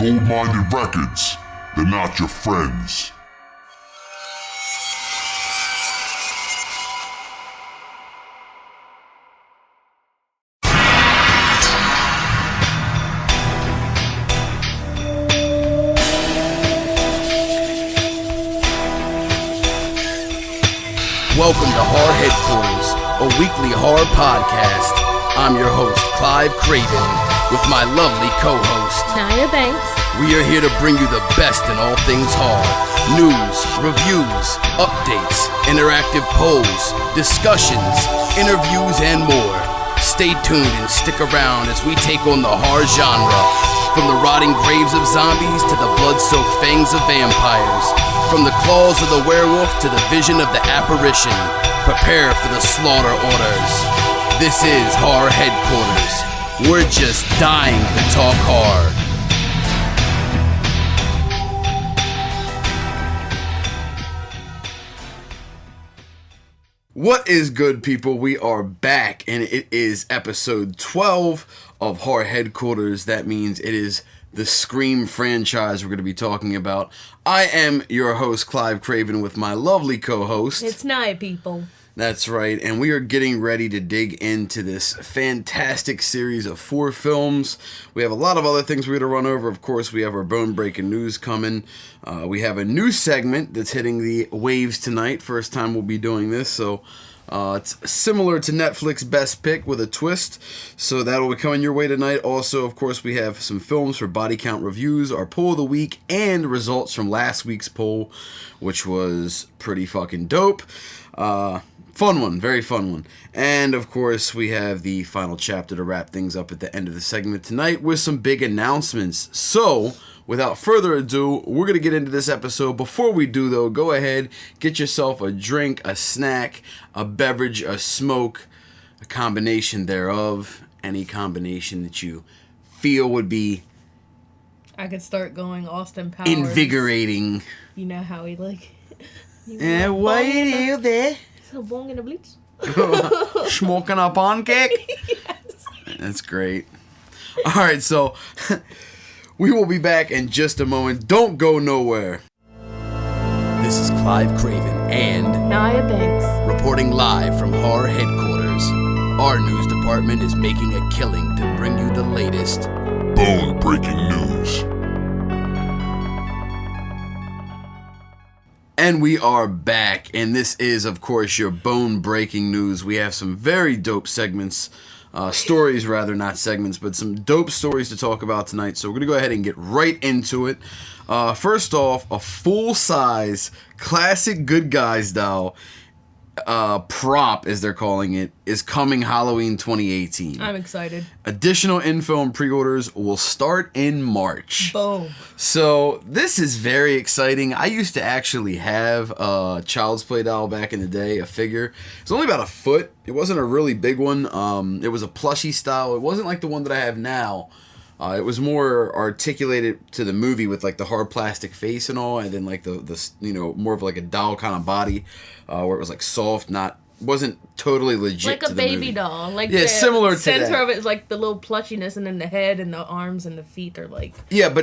Gold-minded records, they're not your friends. Welcome to Horror Headquarters, a weekly horror podcast. I'm your host, Klive Kraven, with my lovely co-host, Naya Banks. We are here to bring you the best in all things horror. News, reviews, updates, interactive polls, discussions, interviews, and more. Stay tuned and stick around as we take on the horror genre. From the rotting graves of zombies to the blood-soaked fangs of vampires. From the claws of the werewolf to the vision of the apparition. Prepare for the slaughter orders. This is Horror Headquarters. We're just dying to talk horror. What is good, people? We are back, and it is episode 12 of Horror Headquarters. That means it is the Scream franchise we're going to be talking about. I am your host, Klive Kraven, with my lovely co-host. It's Naya, people. That's right, and we are getting ready to dig into this fantastic series of 4 films. We have a lot of other things we're going to run over. Of course, we have our bone-breaking news coming. We have a new segment that's hitting the waves tonight. First time we'll be doing this, so it's similar to Netflix Best Pick with a twist. So that'll be coming your way tonight. Also, of course, we have some films for body count reviews, our poll of the week, and results from last week's poll, which was pretty fucking dope. Fun one, very fun one. And of course, we have the final chapter to wrap things up at the end of the segment tonight with some big announcements. So, without further ado, we're going to get into this episode. Before we do, though, go ahead, get yourself a drink, a snack, a beverage, a smoke, a combination thereof. Any combination that you feel would be I could start going Austin Powers. invigorating. You know how he like... And what you do there? So bong in a bleach. Smoking a pancake? Yes. That's great. Alright, so we will be back in just a moment. Don't go nowhere. This is Klive Kraven and Naya Banks. reporting live from Horror Headquarters. Our news department is making a killing to bring you the latest Bone-breaking news. And we are back, and this is, of course, your bone-breaking news. We have some very dope segments, stories rather, not segments, but some dope stories to talk about tonight. So we're going to go ahead and get right into it. First off, a full-size, classic Good Guys doll, prop, as they're calling it, is coming Halloween 2018. I'm excited. Additional info and pre-orders will start in March. Boom. So this is very exciting. I used to actually have a Child's Play doll back in the day, a figure. It's only about a foot. It wasn't a really big one. It was a plushie style. It wasn't like the one that I have now. It was more articulated to the movie with like the hard plastic face and all, and then like the more of like a doll kind of body, where it was like soft, wasn't totally legit. Like to a the baby movie. doll. Like yeah, the similar to center that. of it is like the little plushiness, and then the head and the arms and the feet are like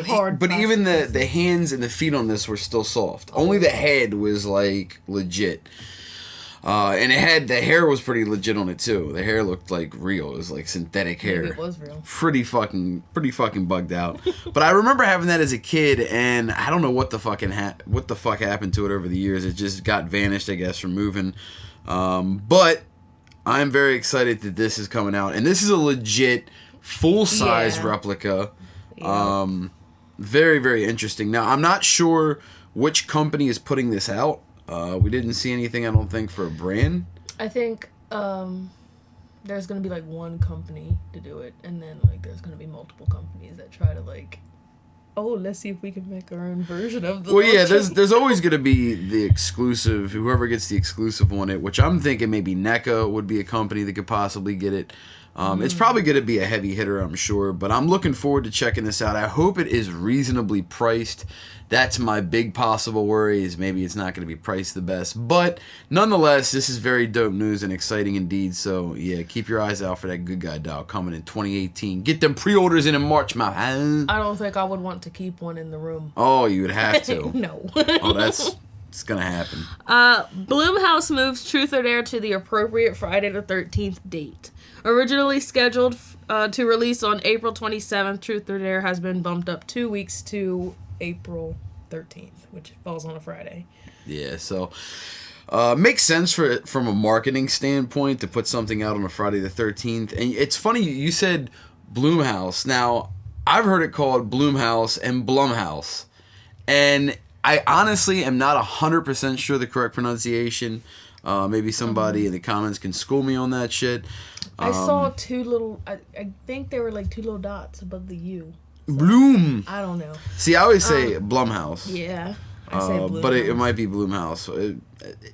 hard but even plastic. the hands and the feet on this were still soft. Only the head was like legit. And it had, the hair was pretty legit on it too. The hair looked like real. It was like synthetic hair. Maybe it was real. Pretty fucking bugged out. But I remember having that as a kid, and I don't know what the fuck happened to it over the years. It just got vanished, I guess, from moving. But I'm very excited that this is coming out, and this is a legit full-size replica. Yeah. Very, very interesting. Now, I'm not sure which company is putting this out. We didn't see anything, I don't think, for a brand. I think there's going to be like one company to do it, and then like there's going to be multiple companies that try to like, oh, let's see if we can make our own version of the... Well, yeah, there's always going to be the exclusive, whoever gets the exclusive on it, which I'm thinking maybe NECA would be a company that could possibly get it. It's probably going to be a heavy hitter, I'm sure, but I'm looking forward to checking this out. I hope it is reasonably priced. That's my big possible worry, is maybe it's not going to be priced the best. But nonetheless, this is very dope news and exciting indeed. So, yeah, keep your eyes out for that Good Guy doll coming in 2018. Get them pre-orders in March, man. I don't think I would want to keep one in the room. Oh, you would have to. No. Oh, it's going to happen. Blumhouse moves Truth or Dare to the appropriate Friday the 13th date. Originally scheduled to release on April 27th, Truth or Dare has been bumped up 2 weeks to April 13th, which falls on a Friday. Yeah, so makes sense from a marketing standpoint to put something out on a Friday the 13th. And it's funny, you said Blumhouse. Now, I've heard it called Blumhouse and Blumhouse. And I honestly am not 100% sure the correct pronunciation. Maybe somebody in the comments can school me on that shit. I saw two little, I think they were like two little dots above the U. Bloom. I don't know. See, I always say Blumhouse. Yeah. I say Blumhouse. But it might be Blumhouse.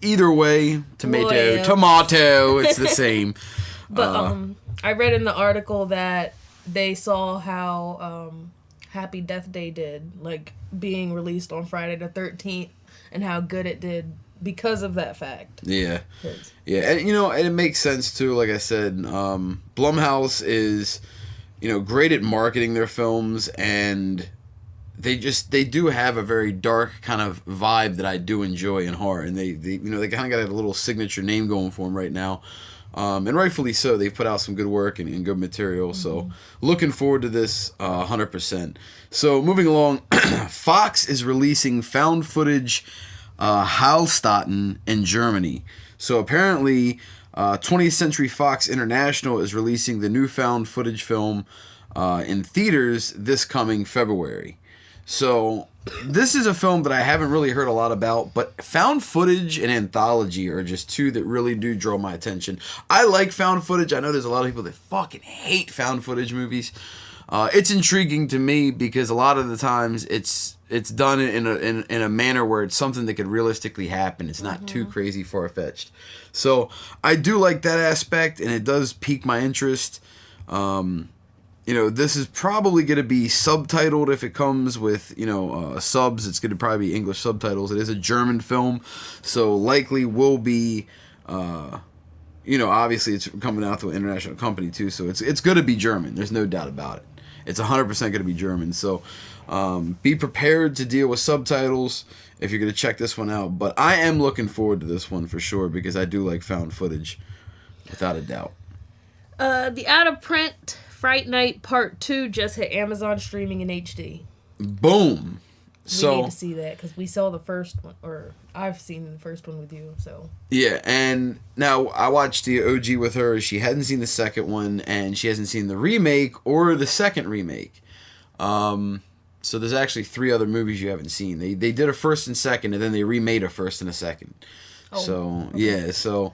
Either way, tomato, Well, tomato, it's the same. But I read in the article that they saw how Happy Death Day did, like being released on Friday the 13th, and how good it did because of that fact. Yeah. Yeah, and and it makes sense too. Like I said, Blumhouse is great at marketing their films, and they do have a very dark kind of vibe that I do enjoy in horror, and they kind of got a little signature name going for them right now, and rightfully so. They've put out some good work and good material, so looking forward to this 100%. So moving along, Fox is releasing found footage Hallstatten in Germany. So apparently 20th Century Fox International is releasing the new found footage film in theaters this coming February. So this is a film that I haven't really heard a lot about, but found footage and anthology are just two that really do draw my attention. I like found footage. I know there's a lot of people that fucking hate found footage movies. It's intriguing to me because a lot of the times it's done in a manner where it's something that could realistically happen. It's not too crazy far-fetched. So I do like that aspect, and it does pique my interest. This is probably going to be subtitled if it comes with, subs. It's going to probably be English subtitles. It is a German film, so likely will be, obviously it's coming out through an international company too, so it's going to be German. There's no doubt about it. It's 100% going to be German, so be prepared to deal with subtitles if you're going to check this one out. But I am looking forward to this one for sure because I do like found footage, without a doubt. The out-of-print Fright Night Part 2 just hit Amazon streaming in HD. Boom! We need to see that because we saw the first one, or I've seen the first one with you, so. Yeah, and now I watched the OG with her. She hadn't seen the second one, and she hasn't seen the remake or the second remake. So there's actually 3 other movies you haven't seen. They did a first and second, and then they remade a first and a second. Oh, so, okay. Yeah, so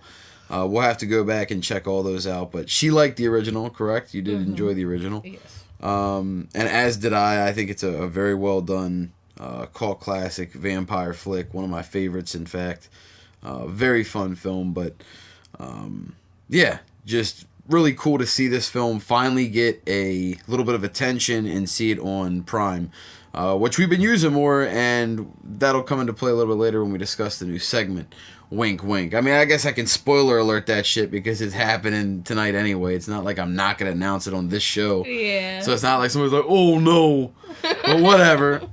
we'll have to go back and check all those out. But she liked the original, correct? You did enjoy the original? Yes. And as did I. I think it's a very well done cult classic vampire flick. One of my favorites, in fact. Very fun film, but yeah, just really cool to see this film finally get a little bit of attention and see it on Prime, which we've been using more, and that'll come into play a little bit later when we discuss the new segment. Wink, wink. I mean, I guess I can spoiler alert that shit because it's happening tonight anyway. It's not like I'm not going to announce it on this show. Yeah. So it's not like somebody's like, oh no. But whatever.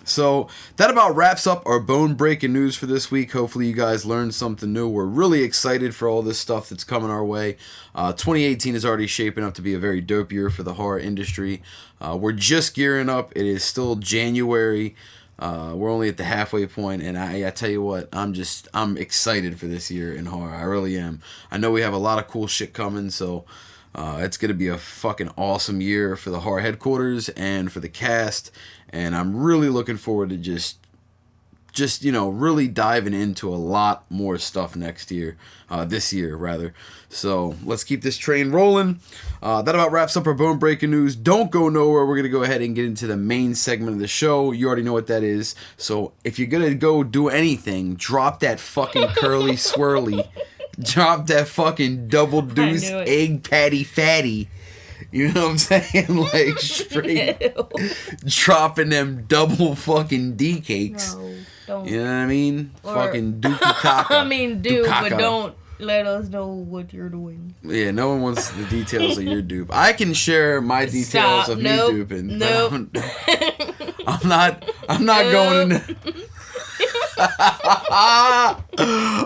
So that about wraps up our bone-breaking news for this week. Hopefully you guys learned something new. We're really excited for all this stuff that's coming our way. 2018 is already shaping up to be a very dope year for the horror industry. We're just gearing up. It is still January. We're only at the halfway point, and I tell you what, I'm excited for this year in horror. I really am. I know we have a lot of cool shit coming, so it's going to be a fucking awesome year for the horror headquarters and for the cast. And I'm really looking forward to just really diving into a lot more stuff next year, this year rather. So let's keep this train rolling. That about wraps up our bone breaking news. Don't go nowhere. We're gonna go ahead and get into the main segment of the show. You already know what that is. So if you're gonna go do anything, drop that fucking curly swirly Drop that fucking double deuce knew it. egg patty fatty. You know what I'm saying? Like, straight dropping them double fucking D cakes. No, don't. You know what I mean? Or- Fucking dookie caca. I mean, do, Dukaka. but don't let us know what you're doing. Yeah, no one wants the details of your dupe. I can share my details Stop. of Nope. me duping. Nope. I'm not going into...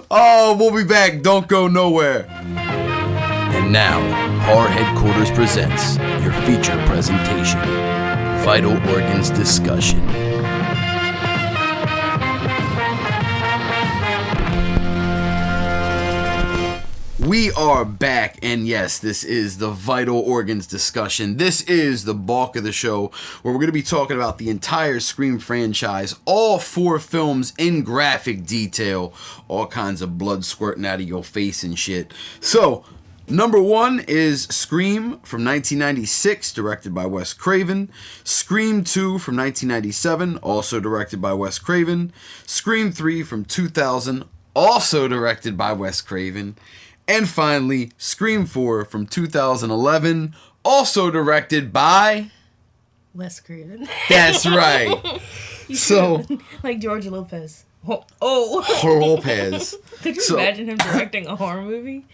Oh, we'll be back. Don't go nowhere. And now, our headquarters presents your feature presentation, Vital Organs Discussion. We are back, and yes, this is the Vital Organs Discussion. This is the bulk of the show, where we're going to be talking about the entire Scream franchise, all 4 films in graphic detail, all kinds of blood squirting out of your face and shit. So, number 1 is Scream from 1996, directed by Wes Craven. Scream 2 from 1997, also directed by Wes Craven. Scream 3 from 2000, also directed by Wes Craven. And finally, Scream 4 from 2011, also directed by... Wes Craven. That's right. So... Like George Lopez. Oh. Lopez. Could you So- imagine him directing a horror movie?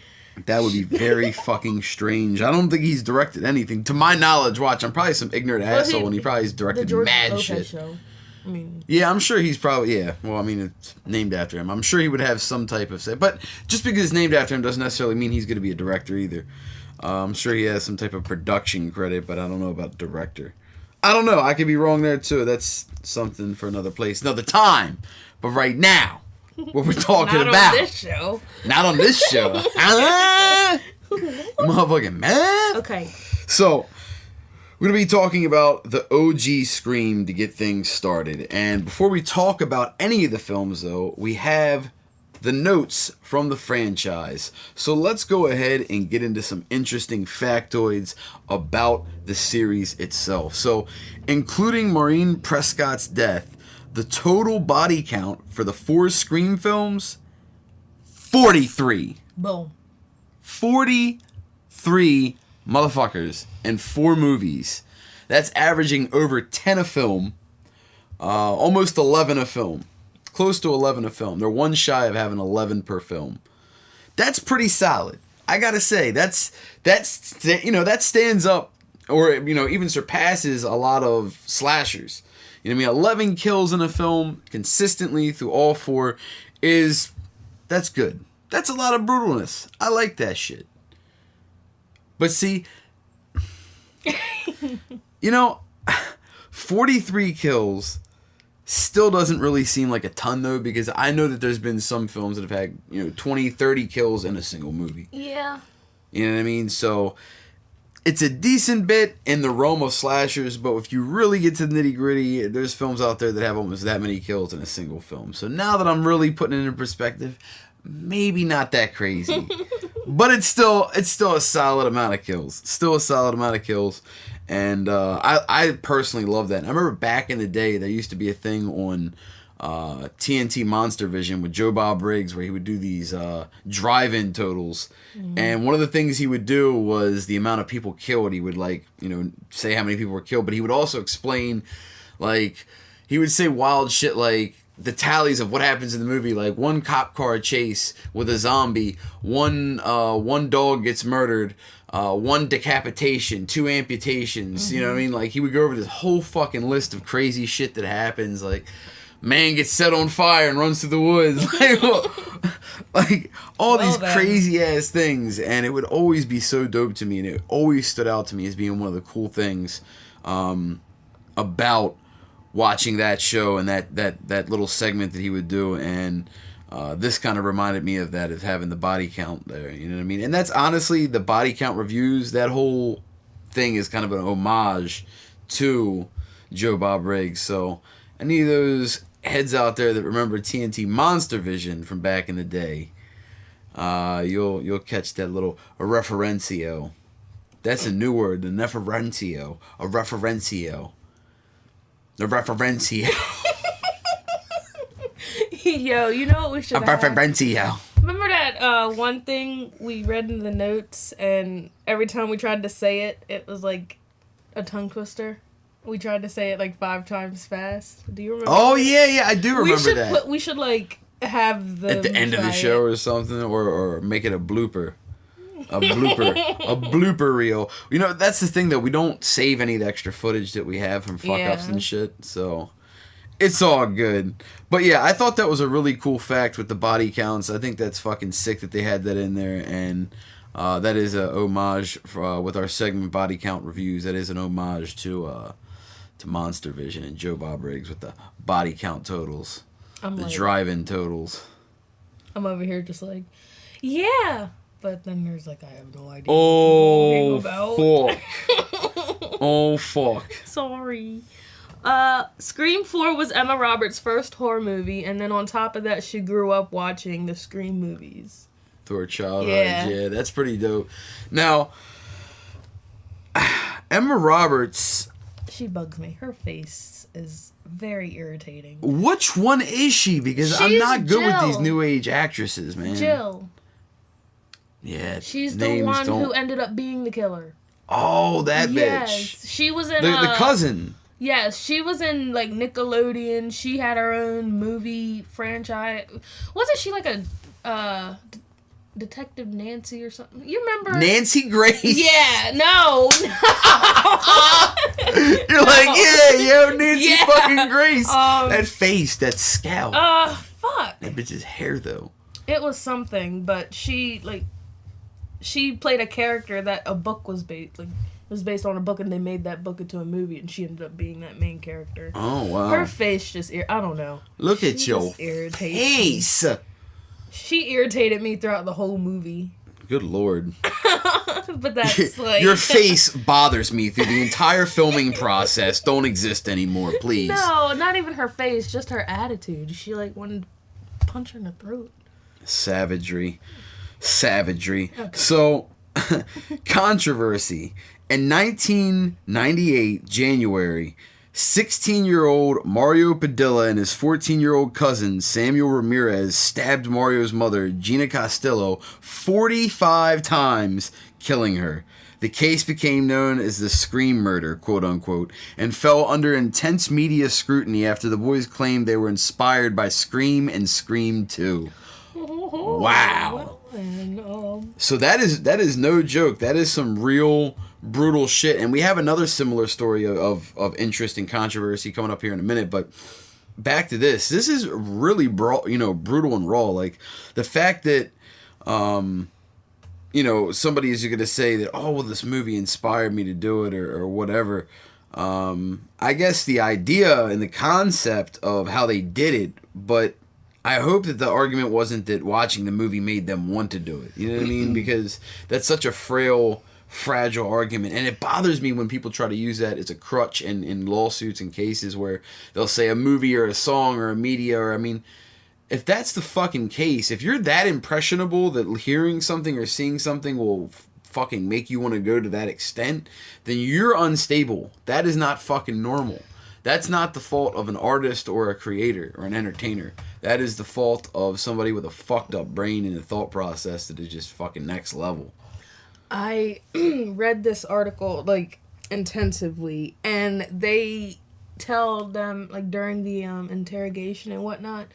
That would be very fucking strange. I don't think he's directed anything. To my knowledge, watch, I'm probably some ignorant asshole, and he probably has The directed George mad Lopez shit. show. I mean, Yeah, I'm sure he's probably, yeah. Well, I mean, it's named after him. I'm sure he would have some type of say. But just because it's named after him doesn't necessarily mean he's going to be a director either. I'm sure he has some type of production credit, but I don't know about director. I don't know. I could be wrong there, too. That's something for another place, another time. But right now, what we're talking not about. on this show. Not on this show. Motherfucking man. Okay. So, we're going to be talking about the OG Scream to get things started. And before we talk about any of the films, though, we have the notes from the franchise. So let's go ahead and get into some interesting factoids about the series itself. So, including Maureen Prescott's death, the total body count for the 4 Scream films, 43. Boom. 43 motherfuckers in 4 movies. That's averaging over 10 a film. Almost 11 a film. Close to 11 a film. They're one shy of having 11 per film. That's pretty solid. I gotta say, that's you know, that stands up, or, you know, even surpasses a lot of slashers. You know what I mean? 11 kills in a film consistently through all 4 that's good. That's a lot of brutalness. I like that shit. But see, you know, 43 kills still doesn't really seem like a ton, though, because I know that there's been some films that have had, you know, 20, 30 kills in a single movie. Yeah. You know what I mean? So, it's a decent bit in the realm of slashers, but if you really get to the nitty gritty, there's films out there that have almost that many kills in a single film. So now that I'm really putting it in perspective, maybe not that crazy. But it's still a solid amount of kills. Still a solid amount of kills. And I personally love that. And I remember back in the day, there used to be a thing on TNT Monster Vision with Joe Bob Briggs where he would do these drive-in totals. And one of the things he would do was the amount of people killed. He would, like, you know, say how many people were killed. But he would also explain, like, he would say wild shit like the tallies of what happens in the movie, like 1 cop car chase with a zombie, one dog gets murdered, 1 decapitation, 2 amputations. You know what I mean? Like, he would go over this whole fucking list of crazy shit that happens. Like, man gets set on fire and runs through the woods. Like all these crazy ass things, and it would always be so dope to me, and it always stood out to me as being one of the cool things about watching that show and that little segment that he would do. And this kind of reminded me of that, of having the body count there, you know what I mean? And that's honestly, the body count reviews, that whole thing is kind of an homage to Joe Bob Briggs. So any of those heads out there that remember TNT Monster Vision from back in the day, you'll catch that little referencio. That's a new word, the referencio. A referencio. The referencio. Yo, you know what we should A referencio. Remember that one thing we read in the notes, and every time we tried to say it, it was like a tongue twister. We tried to say it like 5 times fast. Do you remember? Oh yeah, I do remember that. We should like have the at the end of the show or something, or make it a blooper. A blooper reel. You know, that's the thing, though. We don't save any of the extra footage that we have from fuck-ups and shit, so it's all good. But yeah, I thought that was a really cool fact with the body counts. I think that's fucking sick that they had that in there, and that is a homage with our segment Body Count Reviews. That is an homage to Monster Vision and Joe Bob Riggs with the body count totals. The drive-in totals. I'm over here just like, yeah. But then there's like, I have no idea what about. Fuck. Oh, fuck. Sorry. Scream 4 was Emma Roberts' first horror movie, and then on top of that, she grew up watching the Scream movies. Through her childhood. Yeah, that's pretty dope. Now, Emma Roberts... She bugs me. Her face is very irritating. Which one is she? Because I'm not good with these new age actresses, man. Jill. Yeah, she's the one who ended up being the killer. Oh, that yes. bitch. She was in the cousin. Yes, she was in like Nickelodeon. She had her own movie franchise. Wasn't she like a Detective Nancy or something? You remember Nancy Grace? Yeah, no. You're like, yeah, Nancy fucking Grace. That face, that scalp. Fuck. That bitch's hair though. It was something, but she played a character that a book was based based on a book, and they made that book into a movie, and she ended up being that main character. Oh wow. Her face just I don't know. Look at your face. She irritated me throughout the whole movie. Good lord. But that's like... Your face bothers me through the entire filming process. Don't exist anymore, please. No, not even her face, just her attitude. She like wanted to punch her in the throat. Savagery. Okay. So, controversy. In 1998, January, 16-year-old Mario Padilla and his 14-year-old cousin, Samuel Ramirez, stabbed Mario's mother, Gina Castillo, 45 times, killing her. The case became known as the Scream murder, quote-unquote, and fell under intense media scrutiny after the boys claimed they were inspired by Scream and Scream 2. Wow. So that is no joke. That is some real brutal shit. And we have another similar story of interest and controversy coming up here in a minute. But back to this. This is really brutal and raw. Like the fact that somebody is going to say that, oh, well, this movie inspired me to do it or whatever. I guess the idea and the concept of how they did it, but I hope that the argument wasn't that watching the movie made them want to do it. You know what I mean? Because that's such a fragile argument. And it bothers me when people try to use that as a crutch in lawsuits and cases where they'll say a movie or a song or a media or, I mean, if that's the fucking case, if you're that impressionable that hearing something or seeing something will fucking make you want to go to that extent, then you're unstable. That is not fucking normal. That's not the fault of an artist or a creator or an entertainer. That is the fault of somebody with a fucked up brain and a thought process that is just fucking next level. I read this article, like, intensively, and they tell them, like, during the interrogation and whatnot,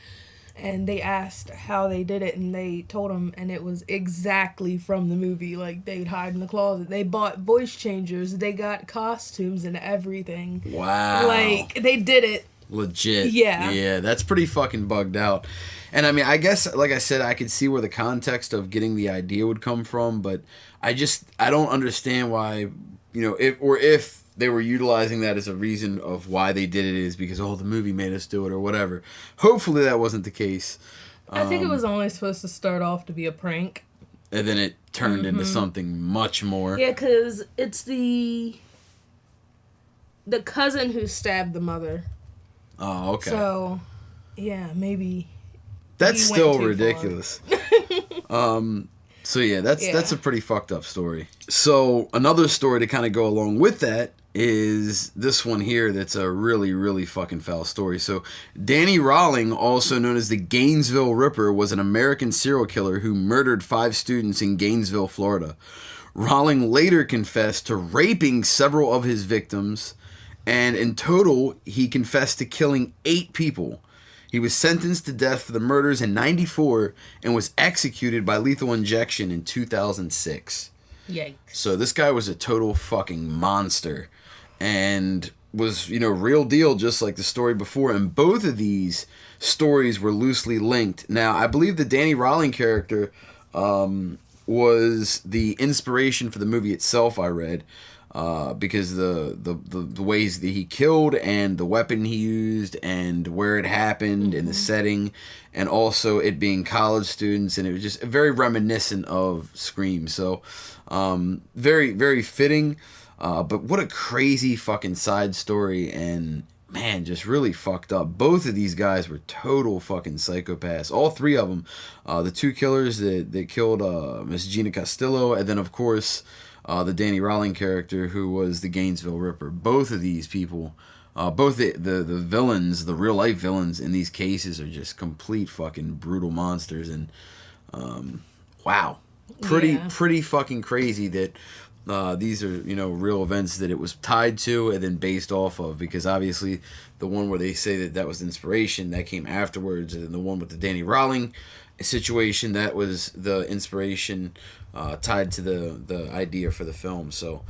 and they asked how they did it, and they told them, and it was exactly from the movie. Like, they'd hide in the closet. They bought voice changers. They got costumes and everything. Wow. Like, they did it. Legit. Yeah. Yeah, that's pretty fucking bugged out. And I mean, I guess, like I said, I could see where the context of getting the idea would come from, but I don't understand why, if they were utilizing that as a reason of why they did it is because, the movie made us do it or whatever. Hopefully that wasn't the case. I think it was only supposed to start off to be a prank. And then it turned into something much more. Yeah, because it's the cousin who stabbed the mother. Oh, okay. So, yeah, maybe. That's still ridiculous. So yeah, that's a pretty fucked up story. So another story to kind of go along with that is this one here that's a really, really fucking foul story. So, Danny Rawling, also known as the Gainesville Ripper, was an American serial killer who murdered 5 students in Gainesville, Florida. Rawling later confessed to raping several of his victims, and in total, he confessed to killing 8 people. He was sentenced to death for the murders in 1994 and was executed by lethal injection in 2006. Yikes. So this guy was a total fucking monster and was, real deal, just like the story before. And both of these stories were loosely linked. Now, I believe the Danny Rawling character was the inspiration for the movie itself, I read. Because the ways that he killed and the weapon he used and where it happened and the setting, and also it being college students, and it was just very reminiscent of Scream. So very, very fitting. But what a crazy fucking side story, and man, just really fucked up. Both of these guys were total fucking psychopaths. All 3 of them. The 2 killers that killed Miss Gina Castillo, and then of course the Danny Rawling character, who was the Gainesville Ripper. Both of these people, both the villains, the real life villains in these cases, are just complete fucking brutal monsters. And wow, pretty fucking crazy that these are real events that it was tied to and then based off of. Because obviously the one where they say that was inspiration, that came afterwards, and then the one with the Danny Rawling situation, that was the inspiration tied to the idea for the film. So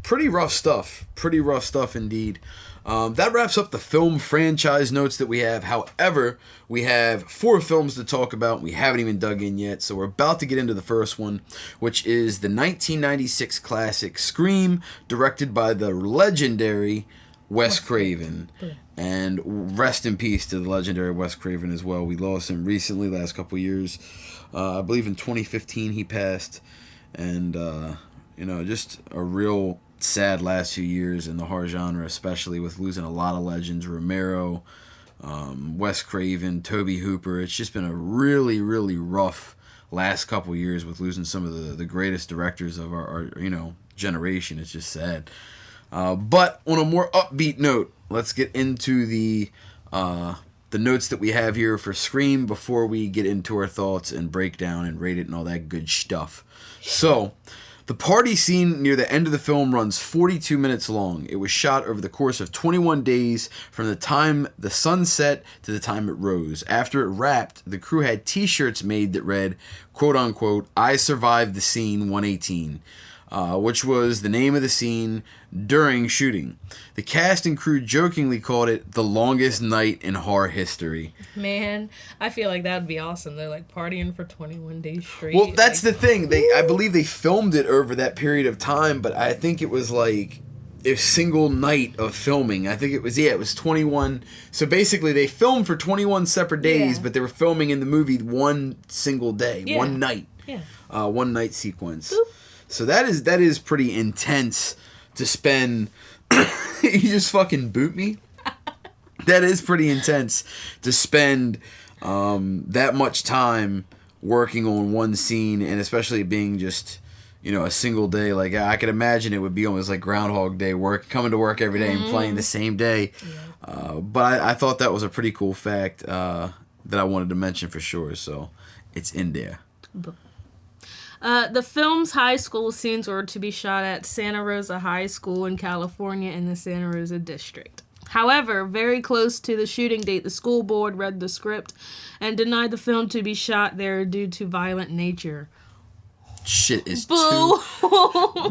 pretty rough stuff indeed. That wraps up the film franchise notes that we have. However, we have 4 films to talk about. We haven't even dug in yet, so we're about to get into the first one, which is the 1996 classic Scream, directed by the legendary Wes Craven. And rest in peace to the legendary Wes Craven as well. We lost him recently, last couple years. I believe in 2015 he passed. And, just a real sad last few years in the horror genre, especially with losing a lot of legends. Romero, Wes Craven, Tobe Hooper. It's just been a really, really rough last couple years with losing some of the greatest directors of our generation. It's just sad. But on a more upbeat note, let's get into the notes that we have here for Scream before we get into our thoughts and breakdown and rate it and all that good stuff. So, the party scene near the end of the film runs 42 minutes long. It was shot over the course of 21 days from the time the sun set to the time it rose. After it wrapped, the crew had t-shirts made that read, quote unquote, "I survived the scene 118." Which was the name of the scene during shooting. The cast and crew jokingly called it the longest night in horror history. Man, I feel like that would be awesome. They're like partying for 21 days straight. Well, that's the thing. I believe they filmed it over that period of time, but I think it was like a single night of filming. I think it was 21. So basically they filmed for 21 separate days, but they were filming in the movie one single day, one night. Yeah. One night sequence. Boop. So that is pretty intense to spend. You just fucking boot me? That is pretty intense to spend that much time working on one scene, and especially being just, a single day. Like, I could imagine it would be almost like Groundhog Day, coming to work every day and playing the same day. Yeah. But I thought that was a pretty cool fact that I wanted to mention for sure. So it's in there. The film's high school scenes were to be shot at Santa Rosa High School in California in the Santa Rosa district. However, very close to the shooting date, the school board read the script and denied the film to be shot there due to violent nature. Shit is Boo! Boo-hoo!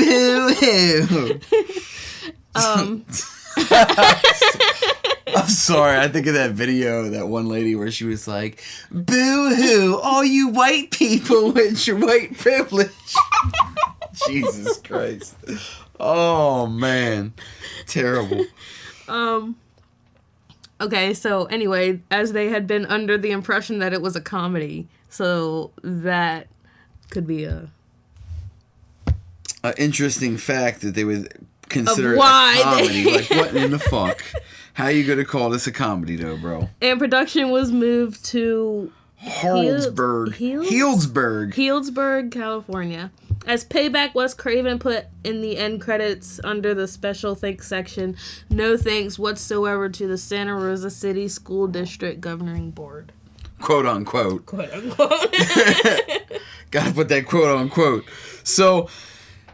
I'm sorry, I think of that video, that one lady where she was like, "Boo-hoo, all you white people with your white privilege." Jesus Christ. Oh, man. Terrible. Okay, so anyway, as they had been under the impression that it was a comedy, so that could be a interesting fact that they would consider of it why a comedy. Like, what in the fuck? How you gonna call this a comedy, though, bro? And production was moved to Healdsburg, California. As payback, Wes Craven put in the end credits under the special thanks section, "No thanks whatsoever to the Santa Rosa City School District Governing Board." Quote unquote. Quote unquote. Gotta put that quote unquote. So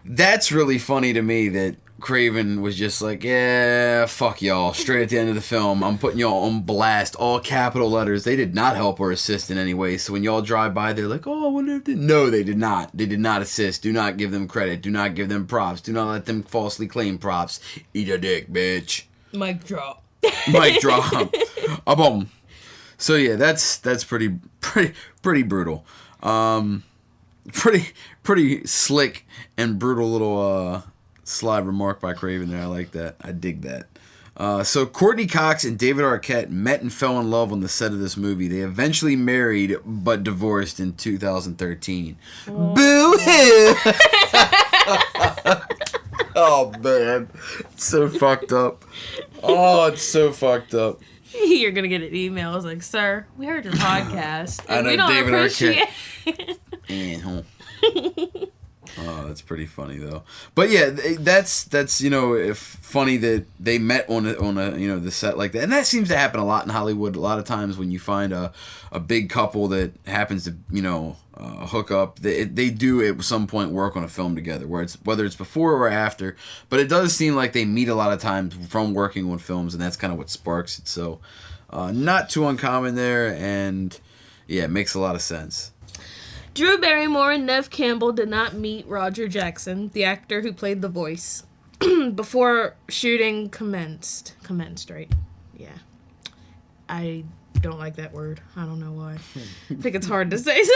that's really funny to me that Craven was just like, yeah, fuck y'all. Straight at the end of the film, I'm putting y'all on blast. All capital letters. They did not help or assist in any way. So when y'all drive by, they're like, oh, I wonder if they... No, they did not. They did not assist. Do not give them credit. Do not give them props. Do not let them falsely claim props. Eat a dick, bitch. Mic drop. Mic drop. Boom. So yeah, that's pretty brutal. Pretty slick and brutal little sly remark by Craven there. I like that. I dig that. So Courtney Cox and David Arquette met and fell in love on the set of this movie. They eventually married but divorced in 2013. Oh. Boo-hoo! Oh man, it's so fucked up. Oh, it's so fucked up. You're gonna get an email. It's like, sir, we heard your podcast. I know, we don't David appreciate Arquette. Oh, that's pretty funny though. But yeah, that's if funny that they met on a the set like that, and that seems to happen a lot in Hollywood. A lot of times when you find a big couple that happens to hook up, they do at some point work on a film together, whether it's before or after. But it does seem like they meet a lot of times from working on films, and that's kind of what sparks it. So not too uncommon there, and yeah, it makes a lot of sense. Drew Barrymore and Neve Campbell did not meet Roger Jackson, the actor who played the voice, before shooting commenced. Commenced, right? Yeah. I don't like that word. I don't know why. I think it's hard to say so.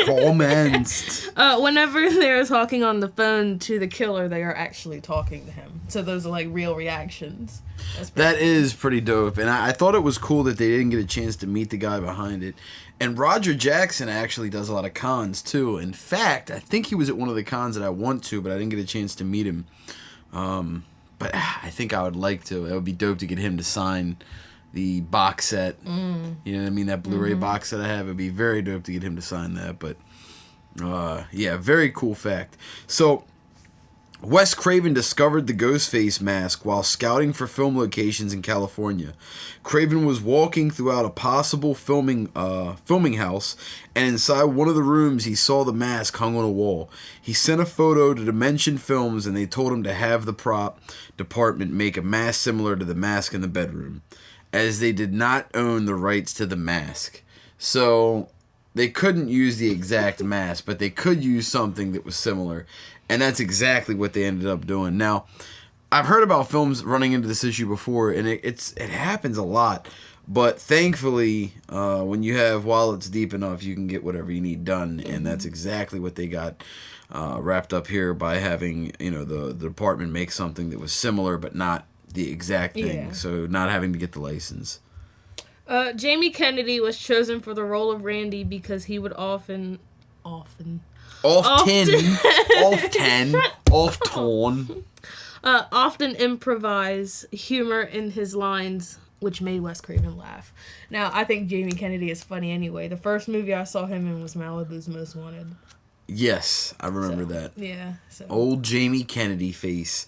Commenced. Whenever they're talking on the phone to the killer, they are actually talking to him. So those are like real reactions. That is pretty dope. And I thought it was cool that they didn't get a chance to meet the guy behind it. And Roger Jackson actually does a lot of cons too. In fact, I think he was at one of the cons that I want to, but I didn't get a chance to meet him. But I think I would like to. It would be dope to get him to sign the box set. You know what I mean? That Blu-ray box set I have. It'd be very dope to get him to sign that. But yeah, very cool fact. So Wes Craven discovered the Ghostface mask while scouting for film locations in California. Craven was walking throughout a possible filming house, and inside one of the rooms he saw the mask hung on a wall. He sent a photo to Dimension Films, and they told him to have the prop department make a mask similar to the mask in the bedroom, as they did not own the rights to the mask. So they couldn't use the exact mask, but they could use something that was similar. And that's exactly what they ended up doing. Now, I've heard about films running into this issue before, and it happens a lot. But thankfully, when you have wallets deep enough, you can get whatever you need done. And that's exactly what they got wrapped up here by having the department make something that was similar but not the exact thing. Yeah. So not having to get the license. Jamie Kennedy was chosen for the role of Randy because he would often improvise humor in his lines, which made Wes Craven laugh. Now, I think Jamie Kennedy is funny anyway. The first movie I saw him in was Malibu's Most Wanted. Yes, I remember that. Yeah. Old Jamie Kennedy face.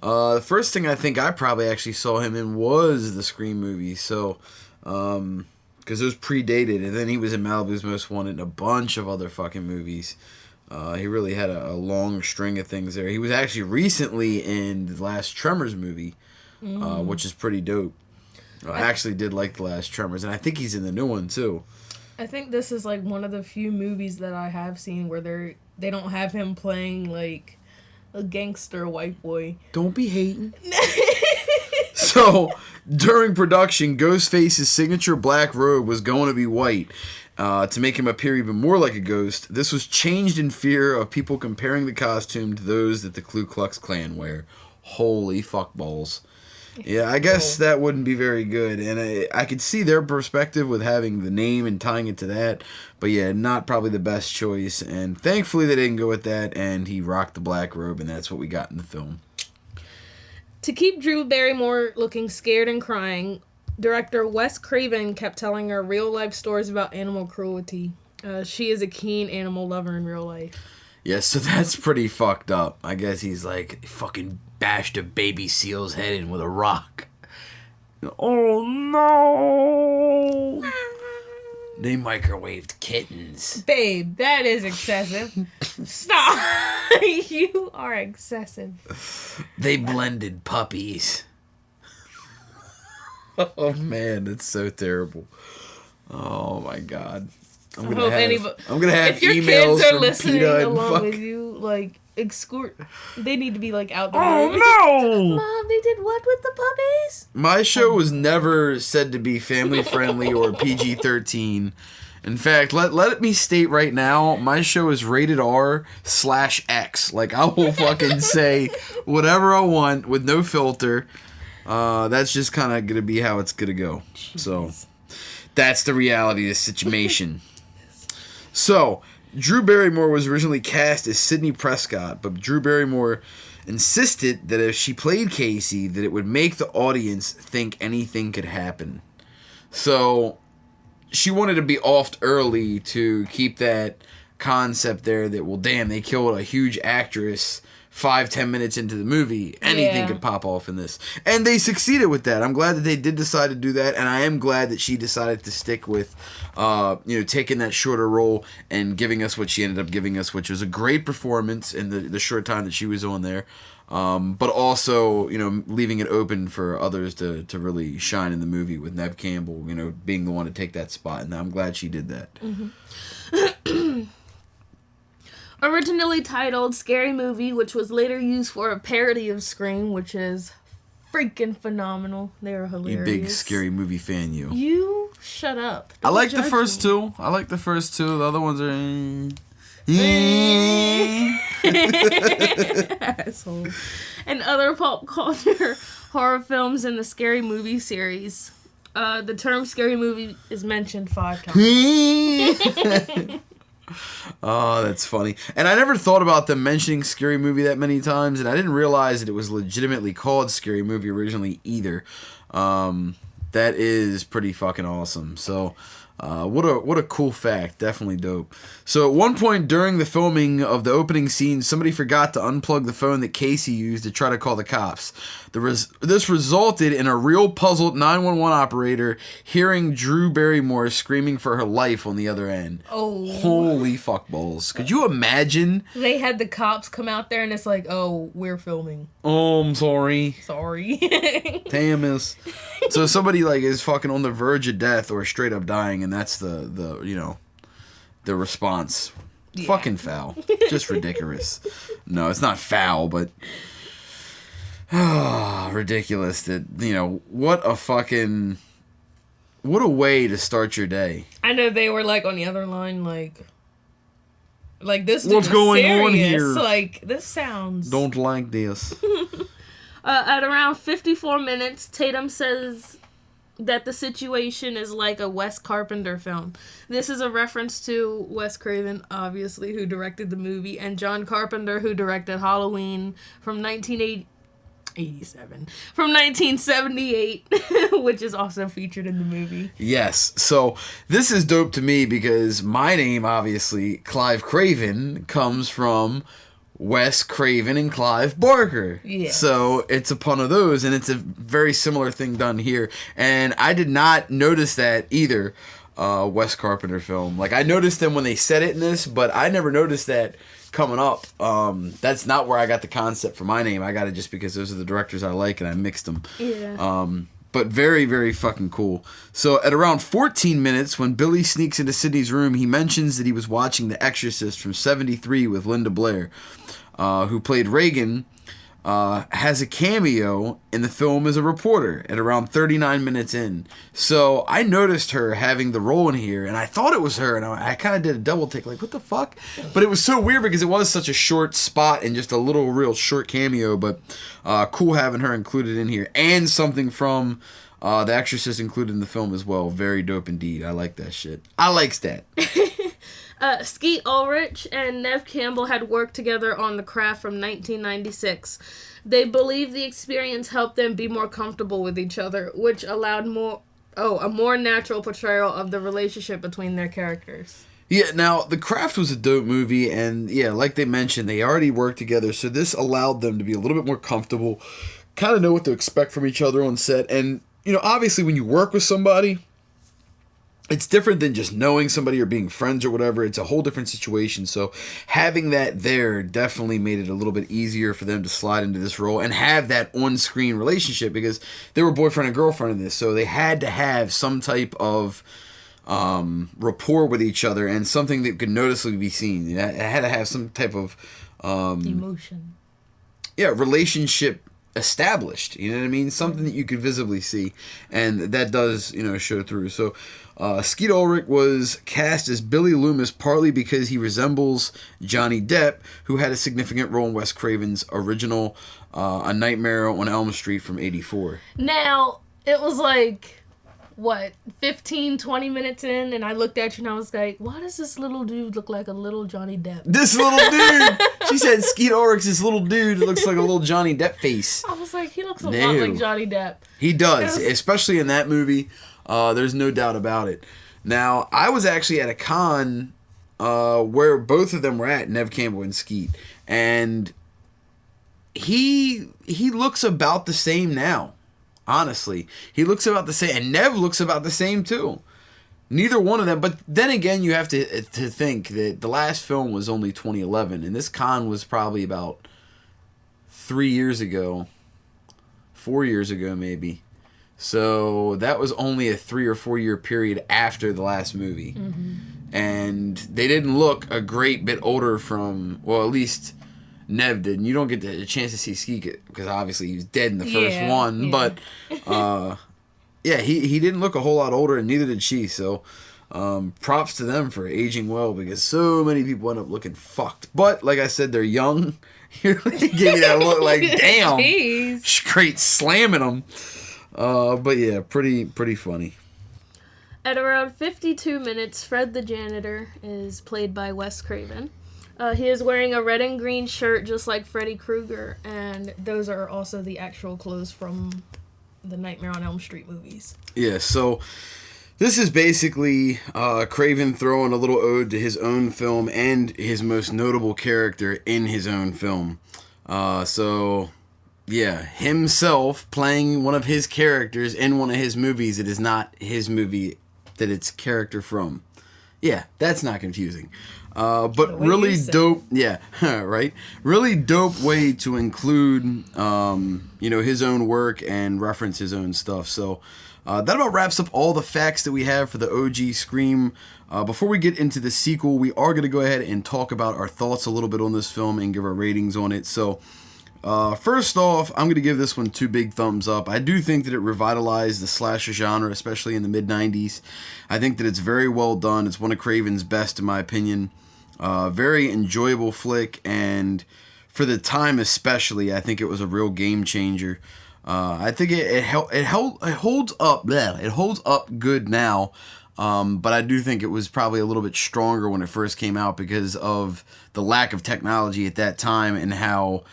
The first thing I think I probably actually saw him in was the Scream movie. So, because it was predated, and then he was in Malibu's Most Wanted and a bunch of other fucking movies. He really had a long string of things there. He was actually recently in the last Tremors movie, which is pretty dope. I actually did like the last Tremors, and I think he's in the new one too. I think this is like one of the few movies that I have seen where they don't have him playing like a gangster white boy. Don't be hating. So, during production, Ghostface's signature black robe was going to be white. To make him appear even more like a ghost. This was changed in fear of people comparing the costume to those that the Ku Klux Klan wear. Holy fuckballs. Yeah, I guess that wouldn't be very good. And I could see their perspective with having the name and tying it to that. But yeah, not probably the best choice. And thankfully they didn't go with that. And he rocked the black robe. And that's what we got in the film. To keep Drew Barrymore looking scared and crying, director Wes Craven kept telling her real-life stories about animal cruelty. She is a keen animal lover in real life. Yeah, so that's pretty fucked up. I guess he's like, fucking bashed a baby seal's head in with a rock. Oh no! They microwaved kittens. Babe, that is excessive. Stop. You are excessive. They blended puppies. Oh man, that's so terrible. Oh my god. I'm gonna have if your emails kids are from listening PETA along with you, like, they need to be, like, out there. Oh no! Mom, they did what with the puppies? My show was never said to be family friendly or PG-13. In fact, let me state right now, my show is rated R/X. Like, I will fucking say whatever I want with no filter. That's just kind of gonna be how it's gonna go. Jeez. So that's the reality of the situation. So, Drew Barrymore was originally cast as Sidney Prescott, but Drew Barrymore insisted that if she played Casey, that it would make the audience think anything could happen. So, she wanted to be offed early to keep that concept there that, well, damn, they killed a huge actress 5-10 minutes into the movie. Anything could pop off in this. And they succeeded with that. I'm glad that they did decide to do that, and I am glad that she decided to stick with, taking that shorter role and giving us what she ended up giving us, which was a great performance in the short time that she was on there. But also, leaving it open for others to really shine in the movie with Neve Campbell, being the one to take that spot. And I'm glad she did that. Mm-hmm. Originally titled Scary Movie, which was later used for a parody of Scream, which is freaking phenomenal. They are hilarious. You big Scary Movie fan, you. You shut up. I like the first two. The other ones are... Asshole. And other pop culture horror films in the Scary Movie series. The term Scary Movie is mentioned 5 times. Oh, that's funny. And I never thought about them mentioning Scary Movie that many times, and I didn't realize that it was legitimately called Scary Movie originally either. That is pretty fucking awesome. So, what a cool fact. Definitely dope. So, at one point during the filming of the opening scene, somebody forgot to unplug the phone that Casey used to try to call the cops. This resulted in a real puzzled 911 operator hearing Drew Barrymore screaming for her life on the other end. Oh. Holy fuckballs. Could you imagine? They had the cops come out there and it's like, oh, we're filming. Oh, I'm sorry. Sorry. Damn is. So somebody is fucking on the verge of death or straight up dying, and that's the response. Yeah. Fucking foul. Just ridiculous. No, it's not foul, but ridiculous that, what a way to start your day. I know they were on the other line like this. What's going serious. On here? Like, this sounds... Don't like this. At around 54 minutes, Tatum says that the situation is like a Wes Carpenter film. This is a reference to Wes Craven, obviously, who directed the movie, and John Carpenter, who directed Halloween from 1978, which is also featured in the movie. Yes. So this is dope to me because my name, obviously, Klive Kraven, comes from Wes Craven and Clive Barker. Yeah. So it's a pun of those, and it's a very similar thing done here. And I did not notice that either, Wes Carpenter film. I noticed them when they said it in this, but I never noticed that coming up. That's not where I got the concept for my name. I got it just because those are the directors I like, and I mixed them. Yeah. But very, very fucking cool. So at around 14 minutes, when Billy sneaks into Sidney's room, he mentions that he was watching The Exorcist from '73 with Linda Blair, who played Reagan, has a cameo in the film as a reporter at around 39 minutes in. So I noticed her having the role in here, and I thought it was her, and I kind of did a double take, what the fuck? But it was so weird because it was such a short spot and just a little real short cameo, but cool having her included in here. And something from The Exorcist included in the film as well. Very dope indeed. I like that shit. I likes that. Skeet Ulrich and Neve Campbell had worked together on The Craft from 1996. They believe the experience helped them be more comfortable with each other, which allowed a more natural portrayal of the relationship between their characters. Yeah, now, The Craft was a dope movie, and yeah, like they mentioned, they already worked together, so this allowed them to be a little bit more comfortable, kind of know what to expect from each other on set, and, you know, obviously when you work with somebody, it's different than just knowing somebody or being friends or whatever. It's a whole different situation, so having that there definitely made it a little bit easier for them to slide into this role and have that on-screen relationship, because they were boyfriend and girlfriend in this, so they had to have some type of rapport with each other and something that could noticeably be seen. It had to have some type of emotion. Yeah, relationship established. You know what I mean? Something that you could visibly see, and that does, you know, show through. So, Skeet Ulrich was cast as Billy Loomis partly because he resembles Johnny Depp, who had a significant role in Wes Craven's original A Nightmare on Elm Street from '84. Now, it was like, what, 15, 20 minutes in, and I looked at you and I was like, why does this little dude look like a little Johnny Depp? This little dude! She said Skeet Ulrich's this little dude that looks like a little Johnny Depp face. I was like, he looks a lot like Johnny Depp. He does, especially in that movie. There's no doubt about it. Now, I was actually at a con where both of them were at, Nev Campbell and Skeet, and he looks about the same now. Honestly, he looks about the same, and Nev looks about the same too. Neither one of them, but then again, you have to think that the last film was only 2011, and this con was probably about 3 years ago, 4 years ago maybe. So that was only a 3 or 4 year period after the last movie, and they didn't look a great bit older from, well, at least Nev did. And you don't get a chance to see Skeet because obviously he was dead in the first one. Yeah. But yeah, he didn't look a whole lot older, and neither did she. So props to them for aging well, because so many people end up looking fucked. But like I said, they're young. They give you that look like, damn, straight slamming them. But yeah, pretty funny. At around 52 minutes, Fred the janitor is played by Wes Craven. He is wearing a red and green shirt just like Freddy Krueger, and those are also the actual clothes from the Nightmare on Elm Street movies. Yeah, so this is basically Craven throwing a little ode to his own film and his most notable character in his own film. So, yeah, himself playing one of his characters in one of his movies. It is not his movie that it's character from. Yeah, that's not confusing. But really dope, yeah, right? Really dope way to include, you know, his own work and reference his own stuff. So that about wraps up all the facts that we have for the OG Scream. Before we get into the sequel, we are going to go ahead and talk about our thoughts a little bit on this film and give our ratings on it. So first off, I'm going to give this one 2 big thumbs up. I do think that it revitalized the slasher genre, especially in the mid-90s. I think that it's very well done. It's one of Craven's best, in my opinion. Very enjoyable flick, and for the time especially, I think it was a real game changer. I think it holds up. Bleh, it holds up good now, but I do think it was probably a little bit stronger when it first came out because of the lack of technology at that time and how,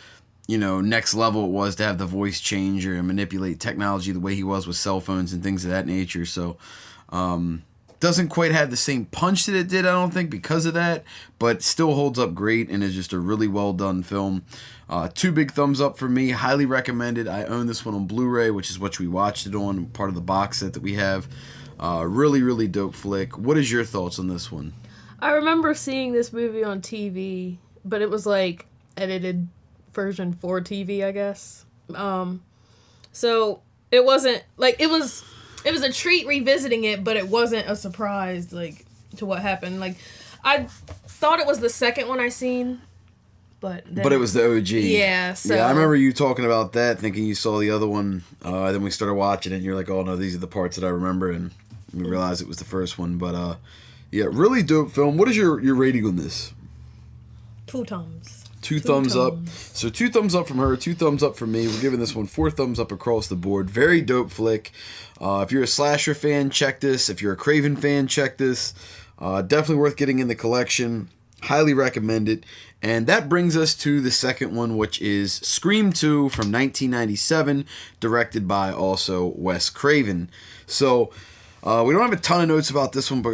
you know, next level it was to have the voice changer and manipulate technology the way he was with cell phones and things of that nature. So, doesn't quite have the same punch that it did, I don't think, because of that, but still holds up great and is just a really well done film. 2 big thumbs up for me. Highly recommended. I own this one on Blu-ray, which is what we watched it on, part of the box set that we have. Really, really dope flick. What is your thoughts on this one? I remember seeing this movie on TV, but it was like edited version for TV, I guess. So it wasn't like it was a treat revisiting it, but it wasn't a surprise like to what happened. Like I thought it was the second one I seen, but it was the OG. Yeah. So yeah, I remember you talking about that, thinking you saw the other one. Then we started watching it, and you're like, "Oh no, these are the parts that I remember," and we realized it was the first one. But yeah, really dope film. What is your rating on this? 2 thumbs. 2 thumbs up. So 2 thumbs up from her, 2 thumbs up from me. We're giving this one 4 thumbs up across the board. Very dope flick. If you're a slasher fan, check this. If you're a Craven fan, check this. Definitely worth getting in the collection. Highly recommend it. And that brings us to the second one, which is Scream 2 from 1997, directed by also Wes Craven. So We don't have a ton of notes about this one, but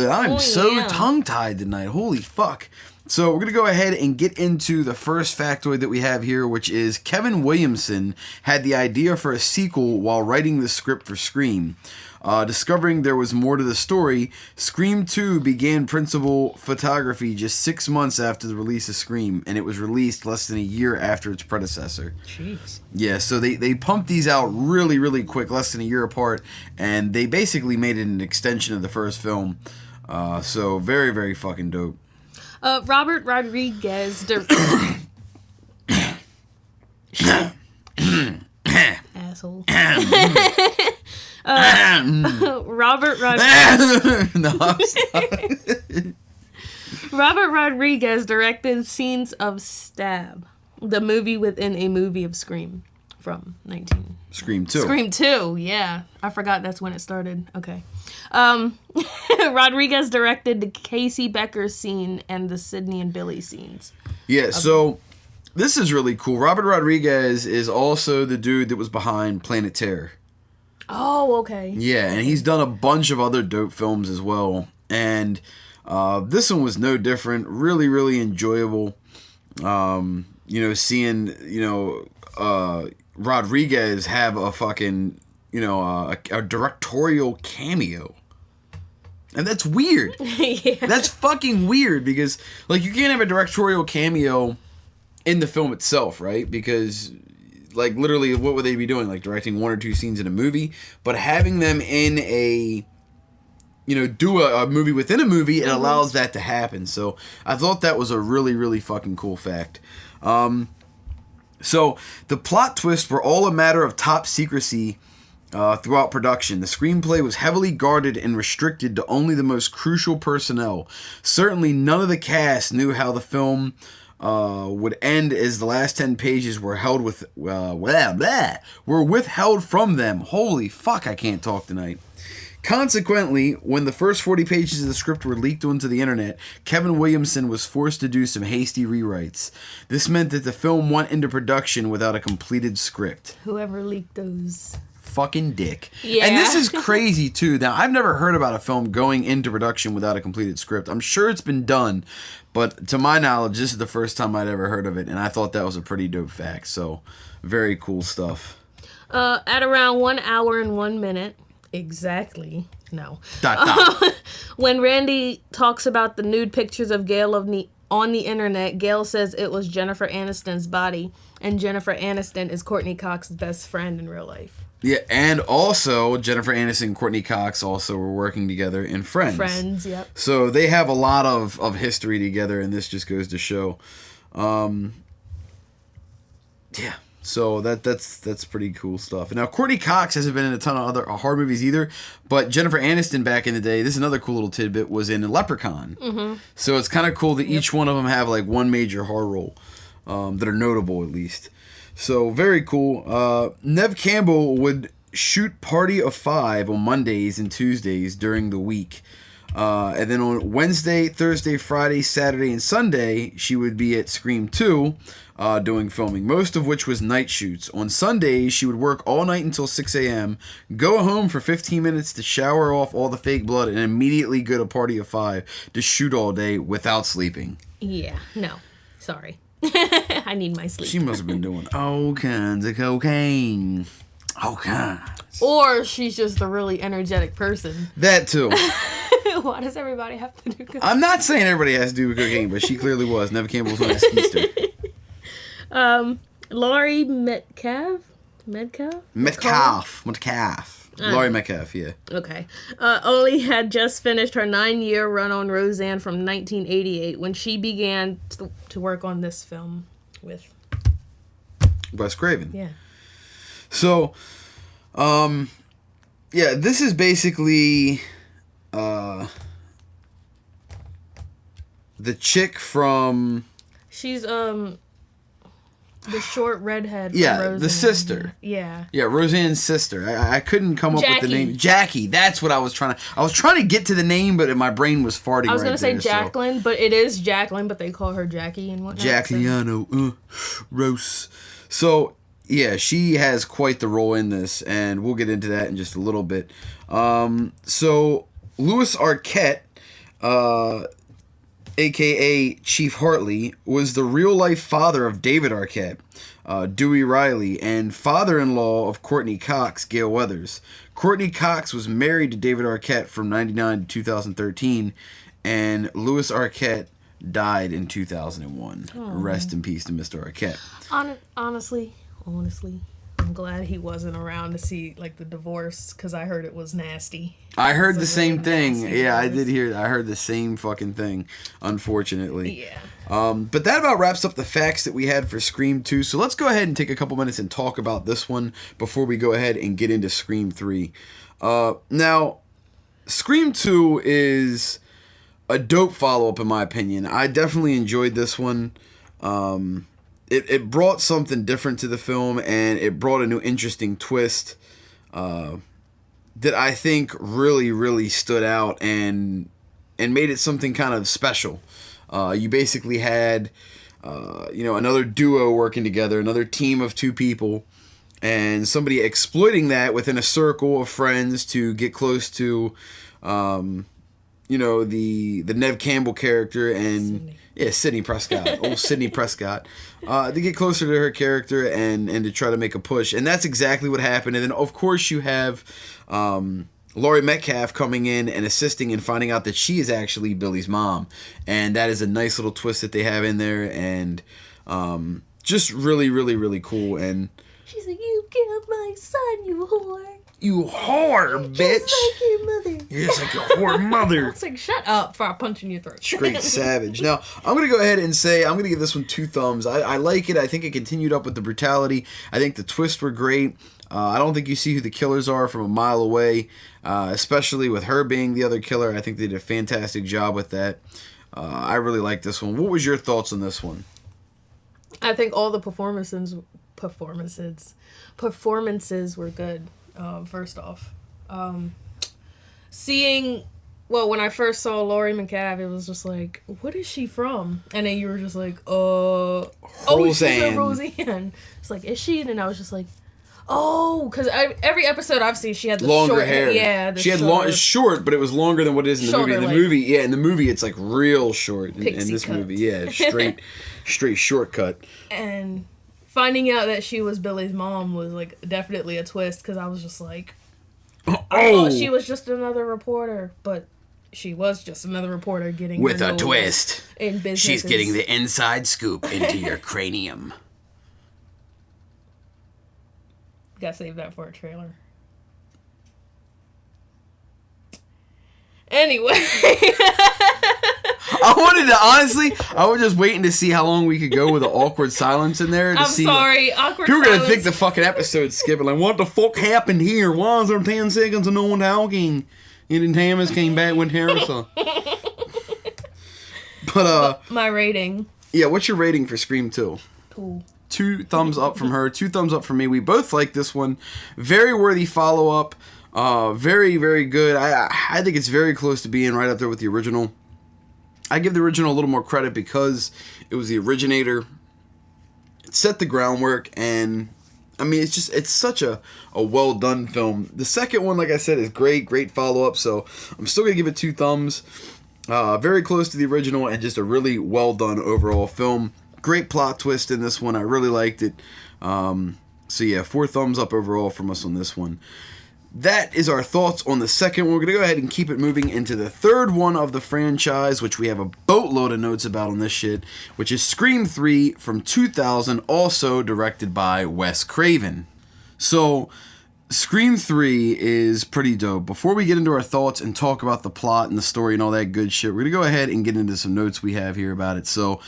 I'm so tongue-tied tonight. Holy fuck. So we're going to go ahead and get into the first factoid that we have here, which is Kevin Williamson had the idea for a sequel while writing the script for Scream. Discovering there was more to the story, Scream 2 began principal photography just 6 months after the release of Scream, and it was released less than a year after its predecessor. Jeez. Yeah, so they pumped these out really, really quick, less than a year apart, and they basically made it an extension of the first film. So very, very fucking dope. Robert Rodriguez. Asshole. Robert Rodriguez directed scenes of Stab, the movie within a movie of Scream from 19... Scream 2. Scream 2, yeah. I forgot that's when it started. Okay. Rodriguez directed the Casey Becker scene and the Sidney and Billy scenes. Yeah, so this is really cool. Robert Rodriguez is also the dude that was behind Planet Terror. Oh, okay. Yeah, and he's done a bunch of other dope films as well. And this one was no different. Really, really enjoyable. Seeing, Rodriguez have a fucking, a directorial cameo. And that's weird. Yeah. That's fucking weird because, you can't have a directorial cameo in the film itself, right? Because, literally, what would they be doing? Directing 1 or 2 scenes in a movie? But having them in a, do a movie within a movie, it allows that to happen. So, I thought that was a really, really fucking cool fact. So, the plot twists were all a matter of top secrecy throughout production. The screenplay was heavily guarded and restricted to only the most crucial personnel. Certainly, none of the cast knew how the film would end, as the last 10 pages were withheld from them. Holy fuck, I can't talk tonight. Consequently, when the first 40 pages of the script were leaked onto the internet, Kevin Williamson was forced to do some hasty rewrites. This meant that the film went into production without a completed script. Whoever leaked those. Fucking dick. Yeah. And this is crazy too. Now, I've never heard about a film going into production without a completed script. I'm sure it's been done, but to my knowledge, this is the first time I'd ever heard of it, and I thought that was a pretty dope fact. So, very cool stuff. At around 1 hour and 1 minute, exactly. No. When Randy talks about the nude pictures of Gail on the internet, Gail says it was Jennifer Aniston's body, and Jennifer Aniston is Courtney Cox's best friend in real life. Yeah, and also Jennifer Aniston and Courtney Cox also were working together in Friends. Friends, yep. So they have a lot of history together, and this just goes to show. Yeah, so that's pretty cool stuff. Now, Courtney Cox hasn't been in a ton of other horror movies either, but Jennifer Aniston back in the day, this is another cool little tidbit, was in Leprechaun. Mm-hmm. So it's kind of cool that each one of them have one major horror role that are notable at least. So, very cool. Neve Campbell would shoot Party of 5 on Mondays and Tuesdays during the week. And then on Wednesday, Thursday, Friday, Saturday, and Sunday, she would be at Scream 2 doing filming, most of which was night shoots. On Sundays, she would work all night until 6 a.m., go home for 15 minutes to shower off all the fake blood, and immediately go to Party of 5 to shoot all day without sleeping. Yeah, no. Sorry. I need my sleep. She must have been doing all kinds of cocaine. All kinds. Or she's just a really energetic person. That too. Why does everybody have to do cocaine? I'm not saying everybody has to do cocaine, but she clearly was. Neve Campbell was on a skister. Laurie Metcalf. Laurie Metcalf, yeah. Okay. Oli had just finished her 9-year run on Roseanne from 1988 when she began to work on this film with Wes Craven. Yeah. So, this is basically the chick from... She's the short redhead from Roseanne. The sister. Yeah. Yeah, Roseanne's sister. I couldn't come up with the name. Jackie. That's what I was trying to get to the name, but my brain was farting. I was going to say Jacqueline, but it is Jacqueline, but they call her Jackie and whatnot. Jacqueliano. Rose. So, Yeah, she has quite the role in this, and we'll get into that in just a little bit. So, Louis Arquette, a.k.a. Chief Hartley, was the real-life father of David Arquette, Dewey Riley, and father-in-law of Courtney Cox, Gail Weathers. Courtney Cox was married to David Arquette from 1999 to 2013, and Louis Arquette died in 2001. Rest in peace to Mr. Arquette. Honestly, I'm glad he wasn't around to see like the divorce because I heard it was nasty. I heard the same really thing. nasty Yeah, I divorce. did hear. I heard the same fucking thing. Unfortunately. Yeah. But that about wraps up the facts that we had for Scream 2. So let's go ahead and take a couple minutes and talk about this one before we go ahead and get into Scream 3. Now, Scream 2 is a dope follow-up in my opinion. I definitely enjoyed this one. It brought something different to the film, and it brought a new interesting twist that I think really, really stood out and made it something kind of special. You basically had, another duo working together, another team of two people, and somebody exploiting that within a circle of friends to get close to, the Neve Campbell character and Sidney Prescott, old Sidney Prescott, to get closer to her character and to try to make a push, and that's exactly what happened. And then of course you have Laurie Metcalf coming in and assisting and finding out that she is actually Billy's mom, and that is a nice little twist that they have in there, and just really, really, really cool. And She's like, "You killed my son, you whore." You whore, bitch! Just like your mother. You're just like your whore mother. It's like, shut up before I punch in your throat. Straight savage. Now, I'm going to go ahead and say I'm going to give this one 2 thumbs. I like it. I think it continued up with the brutality. I think the twists were great. I don't think you see who the killers are from a mile away, especially with her being the other killer. I think they did a fantastic job with that. I really like this one. What was your thoughts on this one? I think all the performances were good. First off, when I first saw Laurie Metcalf, it was just like, what is she from? And then you were just like, she's a Roseanne. It's like, is she? And then I was just like, because every episode I've seen, she had the longer short hair. Yeah, she had long, short, but it was longer than what it is in the movie. In the movie, in the movie, it's like real short. In this cut. movie, straight shortcut. And finding out that she was Billy's mom was like definitely a twist because I was just like, I thought she was just another reporter, but she was just another reporter getting with her a nose twist. In business. She's getting the inside scoop into your cranium. Gotta save that for a trailer. Anyway. I was just waiting to see how long we could go with an awkward silence in there. Awkward People are going to think the fucking episode's skipping. Like, what the fuck happened here? Why is there 10 seconds of no one talking? And then Thomas came back with Harrison. But, my rating. Yeah, what's your rating for Scream 2? 2 thumbs up from her, 2 thumbs up from me. We both like this one. Very worthy follow-up. Very, very good. I think it's very close to being right up there with the original. I give the original a little more credit because it was the originator. It set the groundwork, and I mean, it's such a well done film. The second one, like I said, is great follow-up, so I'm still going to give it 2 thumbs. Very close to the original, and just a really well done overall film. Great plot twist in this one. I really liked it. So yeah, 4 thumbs up overall from us on this one. That is our thoughts on the second one. We're going to go ahead and keep it moving into the third one of the franchise, which we have a boatload of notes about on this shit, which is Scream 3 from 2000, also directed by Wes Craven. So, Scream 3 is pretty dope. Before we get into our thoughts and talk about the plot and the story and all that good shit, we're going to go ahead and get into some notes we have here about it. So,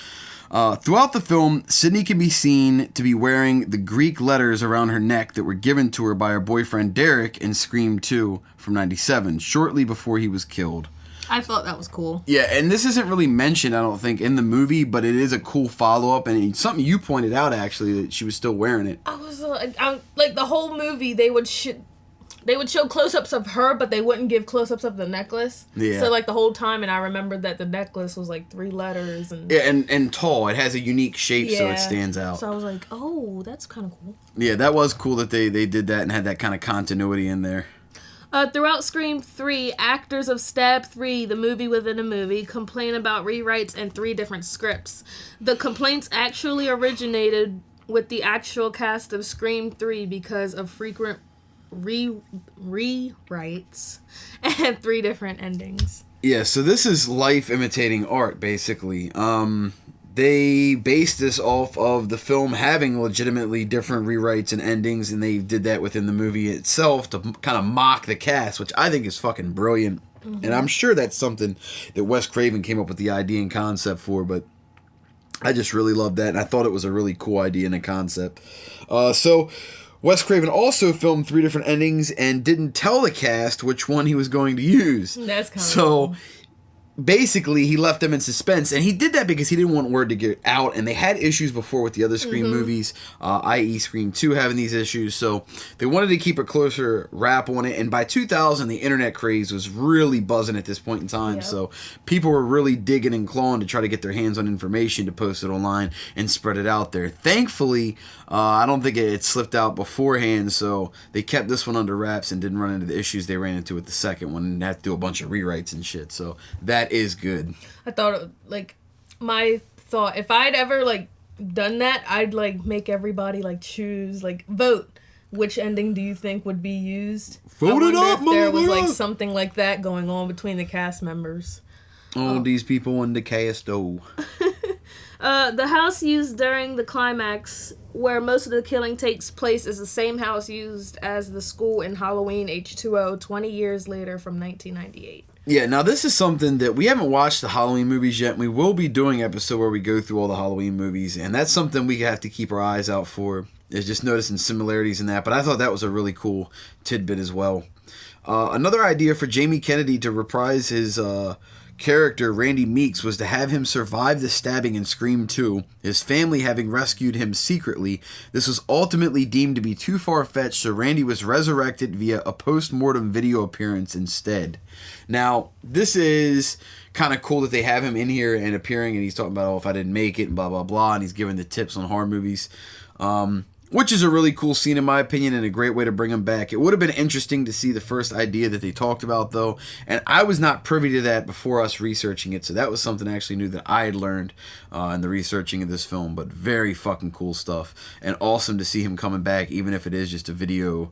throughout the film, Sydney can be seen to be wearing the Greek letters around her neck that were given to her by her boyfriend Derek in Scream 2 from 97, shortly before he was killed. I thought that was cool. Yeah, and this isn't really mentioned, I don't think, in the movie, but it is a cool follow-up, and it's something you pointed out, actually, that she was still wearing it. I was like, the whole movie, they would they would show close-ups of her, but they wouldn't give close-ups of the necklace. Yeah. So, like, the whole time, and I remembered that the necklace was, like, 3 letters. And Yeah, and tall. It has a unique shape, so it stands out. So I was like, oh, that's kind of cool. Yeah, that was cool that they did that and had that kind of continuity in there. Throughout Scream 3, actors of Stab 3, the movie within a movie, complain about rewrites in 3 different scripts. The complaints actually originated with the actual cast of Scream 3 because of frequent rewrites and 3 different endings. Yeah, so this is life imitating art, basically. They based this off of the film having legitimately different rewrites and endings, and they did that within the movie itself to kind of mock the cast, which I think is fucking brilliant. Mm-hmm. And I'm sure that's something that Wes Craven came up with the idea and concept for, but I just really loved that, and I thought it was a really cool idea and a concept. So Wes Craven also filmed 3 different endings and didn't tell the cast which one he was going to use. That's kind of cool. Basically, he left them in suspense, and he did that because he didn't want word to get out, and they had issues before with the other Scream movies, i.e. Scream 2 having these issues, so they wanted to keep a closer wrap on it, and by 2000, the internet craze was really buzzing at this point in time, so people were really digging and clawing to try to get their hands on information to post it online and spread it out there. Thankfully, I don't think it slipped out beforehand, so they kept this one under wraps and didn't run into the issues they ran into with the second one, and had to do a bunch of rewrites and shit, so that is good. I thought, like, my thought, if I'd ever, like, done that, I'd, like, make everybody, like, choose, like, vote. Which ending do you think would be used? Vote it up, if there was, like, motherfucker! something like that going on between the cast members. These people in the cast, the house used during the climax, where most of the killing takes place, is the same house used as the school in Halloween H2O 20 years later from 1998. Yeah, now this is something that we haven't watched the Halloween movies yet, and we will be doing an episode where we go through all the Halloween movies, and that's something we have to keep our eyes out for, is just noticing similarities in that, but I thought that was a really cool tidbit as well. Another idea for Jamie Kennedy to reprise his character, Randy Meeks, was to have him survive the stabbing in Scream 2, his family having rescued him secretly. This was ultimately deemed to be too far-fetched, so Randy was resurrected via a post-mortem video appearance instead. Now, this is kind of cool that they have him in here and appearing, and he's talking about, oh, if I didn't make it, and blah, blah, blah, and he's giving the tips on horror movies. Which is a really cool scene in my opinion and a great way to bring him back. It would have been interesting to see the first idea that they talked about though, and I was not privy to that before us researching it, so that was something I actually knew that I had learned in the researching of this film, but very fucking cool stuff, and awesome to see him coming back even if it is just a video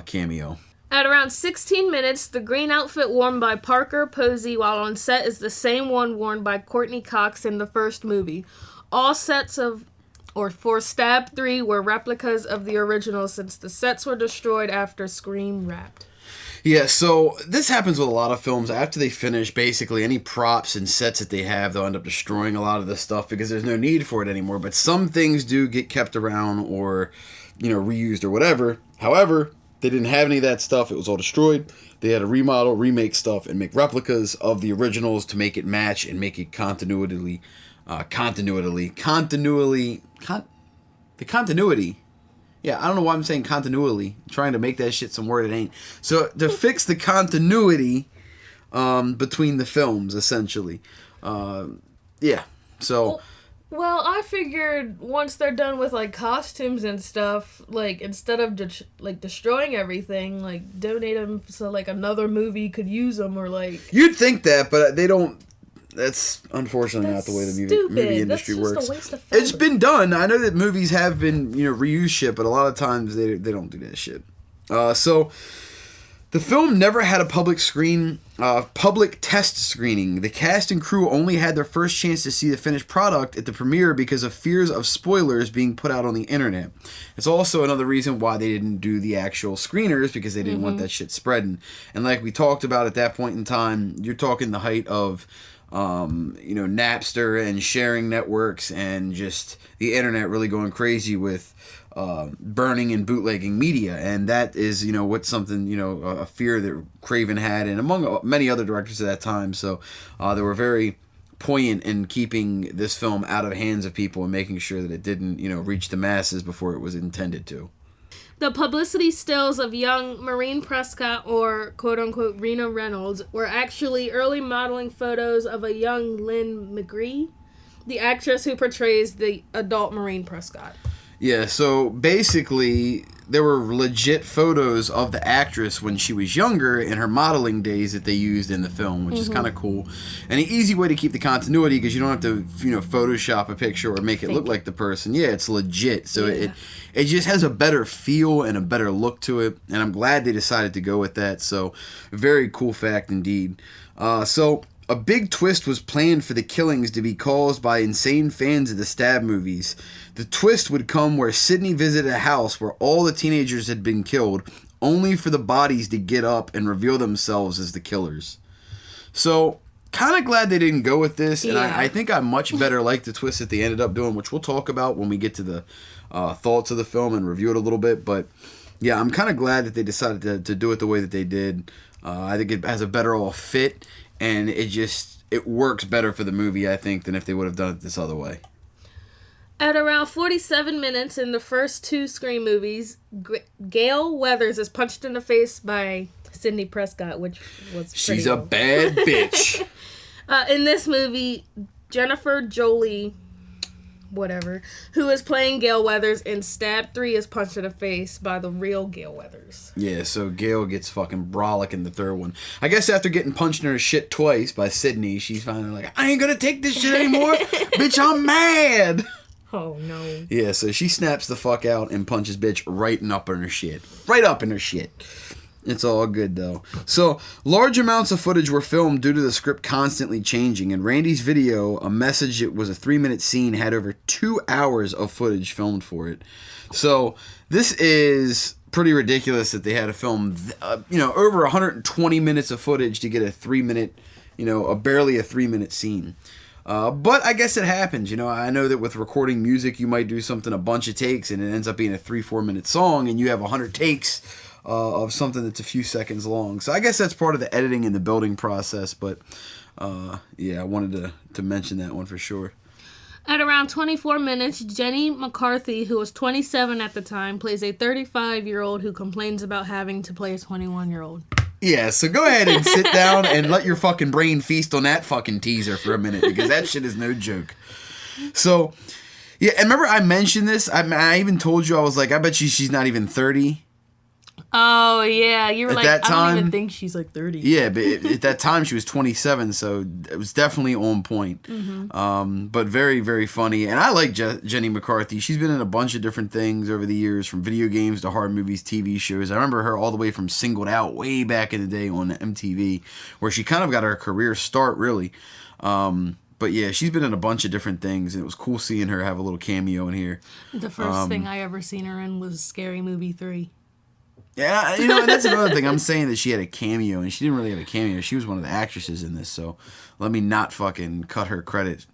cameo. At around 16 minutes, the green outfit worn by Parker Posey while on set is the same one worn by Courtney Cox in the first movie. All sets for Stab 3 were replicas of the original since the sets were destroyed after Scream wrapped. Yeah, so this happens with a lot of films. After they finish, basically, any props and sets that they have, they'll end up destroying a lot of this stuff because there's no need for it anymore. But some things do get kept around or, reused or whatever. However, they didn't have any of that stuff. It was all destroyed. They had to remodel, remake stuff, and make replicas of the originals to make it match and make it continuity. Yeah, I don't know why I'm saying continuity. I'm trying to make that shit some word it ain't. So to fix the continuity between the films, essentially. Yeah. So. Well, I figured once they're done with like costumes and stuff, like instead of destroying everything, like donate them so like another movie could use them or like. You'd think that, but they don't. That's unfortunately not the way the movie industry works. That's just a waste of film. It's been done. I know that movies have been, reused shit, but a lot of times they don't do that shit. So the film never had a public test screening. The cast and crew only had their first chance to see the finished product at the premiere because of fears of spoilers being put out on the internet. It's also another reason why they didn't do the actual screeners, because they didn't want that shit spreading. And like we talked about at that point in time, you're talking the height of Napster and sharing networks and just the internet really going crazy with burning and bootlegging media, and that is what's something a fear that Craven had, and among many other directors at that time. So they were very poignant in keeping this film out of hands of people and making sure that it didn't reach the masses before it was intended to. The publicity stills of young Maureen Prescott, or quote-unquote Rena Reynolds, were actually early modeling photos of a young Lynn McGree, the actress who portrays the adult Maureen Prescott. Yeah, so basically, there were legit photos of the actress when she was younger in her modeling days that they used in the film, which is kind of cool. And an easy way to keep the continuity because you don't have to, Photoshop a picture or make it look like the person. Yeah, it's legit. So it just has a better feel and a better look to it. And I'm glad they decided to go with that. So, very cool fact indeed. A big twist was planned for the killings to be caused by insane fans of the Stab movies. The twist would come where Sidney visited a house where all the teenagers had been killed, only for the bodies to get up and reveal themselves as the killers. So, kind of glad they didn't go with this, and I think I much better like the twist that they ended up doing, which we'll talk about when we get to the thoughts of the film and review it a little bit. But, yeah, I'm kind of glad that they decided to do it the way that they did. I think it has a better all fit. And it works better for the movie, I think, than if they would have done it this other way. At around 47 minutes in the first two Scream movies, Gail Weathers is punched in the face by Sidney Prescott, which was pretty She's a bad bitch. In this movie, Jennifer Jolie, who is playing Gail Weathers in Stab 3, is punched in the face by the real Gail Weathers. Yeah, so Gail gets fucking brolic in the third one. I guess after getting punched in her shit twice by Sidney, she's finally like, I ain't gonna take this shit anymore. Bitch, I'm mad. Oh, no. Yeah, so she snaps the fuck out and punches bitch right up in her shit. Right up in her shit. It's all good, though. So, large amounts of footage were filmed due to the script constantly changing, and Randy's video, a message that was a 3-minute scene, had over 2 hours of footage filmed for it. So, this is pretty ridiculous that they had to film, over 120 minutes of footage to get a 3-minute, barely a 3-minute scene. But I guess it happens, I know that with recording music, you might do something a bunch of takes, and it ends up being a 3-4 minute song, and you have 100 takes of something that's a few seconds long. So I guess that's part of the editing and the building process, but I wanted to mention that one for sure. At around 24 minutes, Jenny McCarthy, who was 27 at the time, plays a 35-year-old who complains about having to play a 21-year-old. Yeah, so go ahead and sit down and let your fucking brain feast on that fucking teaser for a minute, because that shit is no joke. So, yeah, and remember I mentioned this? I even told you, I was like, I bet she's not even 30. Oh, yeah. You were at like, that time, I don't even think she's like 30. Yeah, but at that time she was 27, so it was definitely on point. Mm-hmm. But very, very funny. And I like Jenny McCarthy. She's been in a bunch of different things over the years, from video games to horror movies, TV shows. I remember her all the way from Singled Out way back in the day on MTV, where she kind of got her career start, really. But yeah, she's been in a bunch of different things, and it was cool seeing her have a little cameo in here. The first thing I ever seen her in was Scary Movie 3. Yeah, and that's another thing. I'm saying that she had a cameo, and she didn't really have a cameo. She was one of the actresses in this, so let me not fucking cut her credit.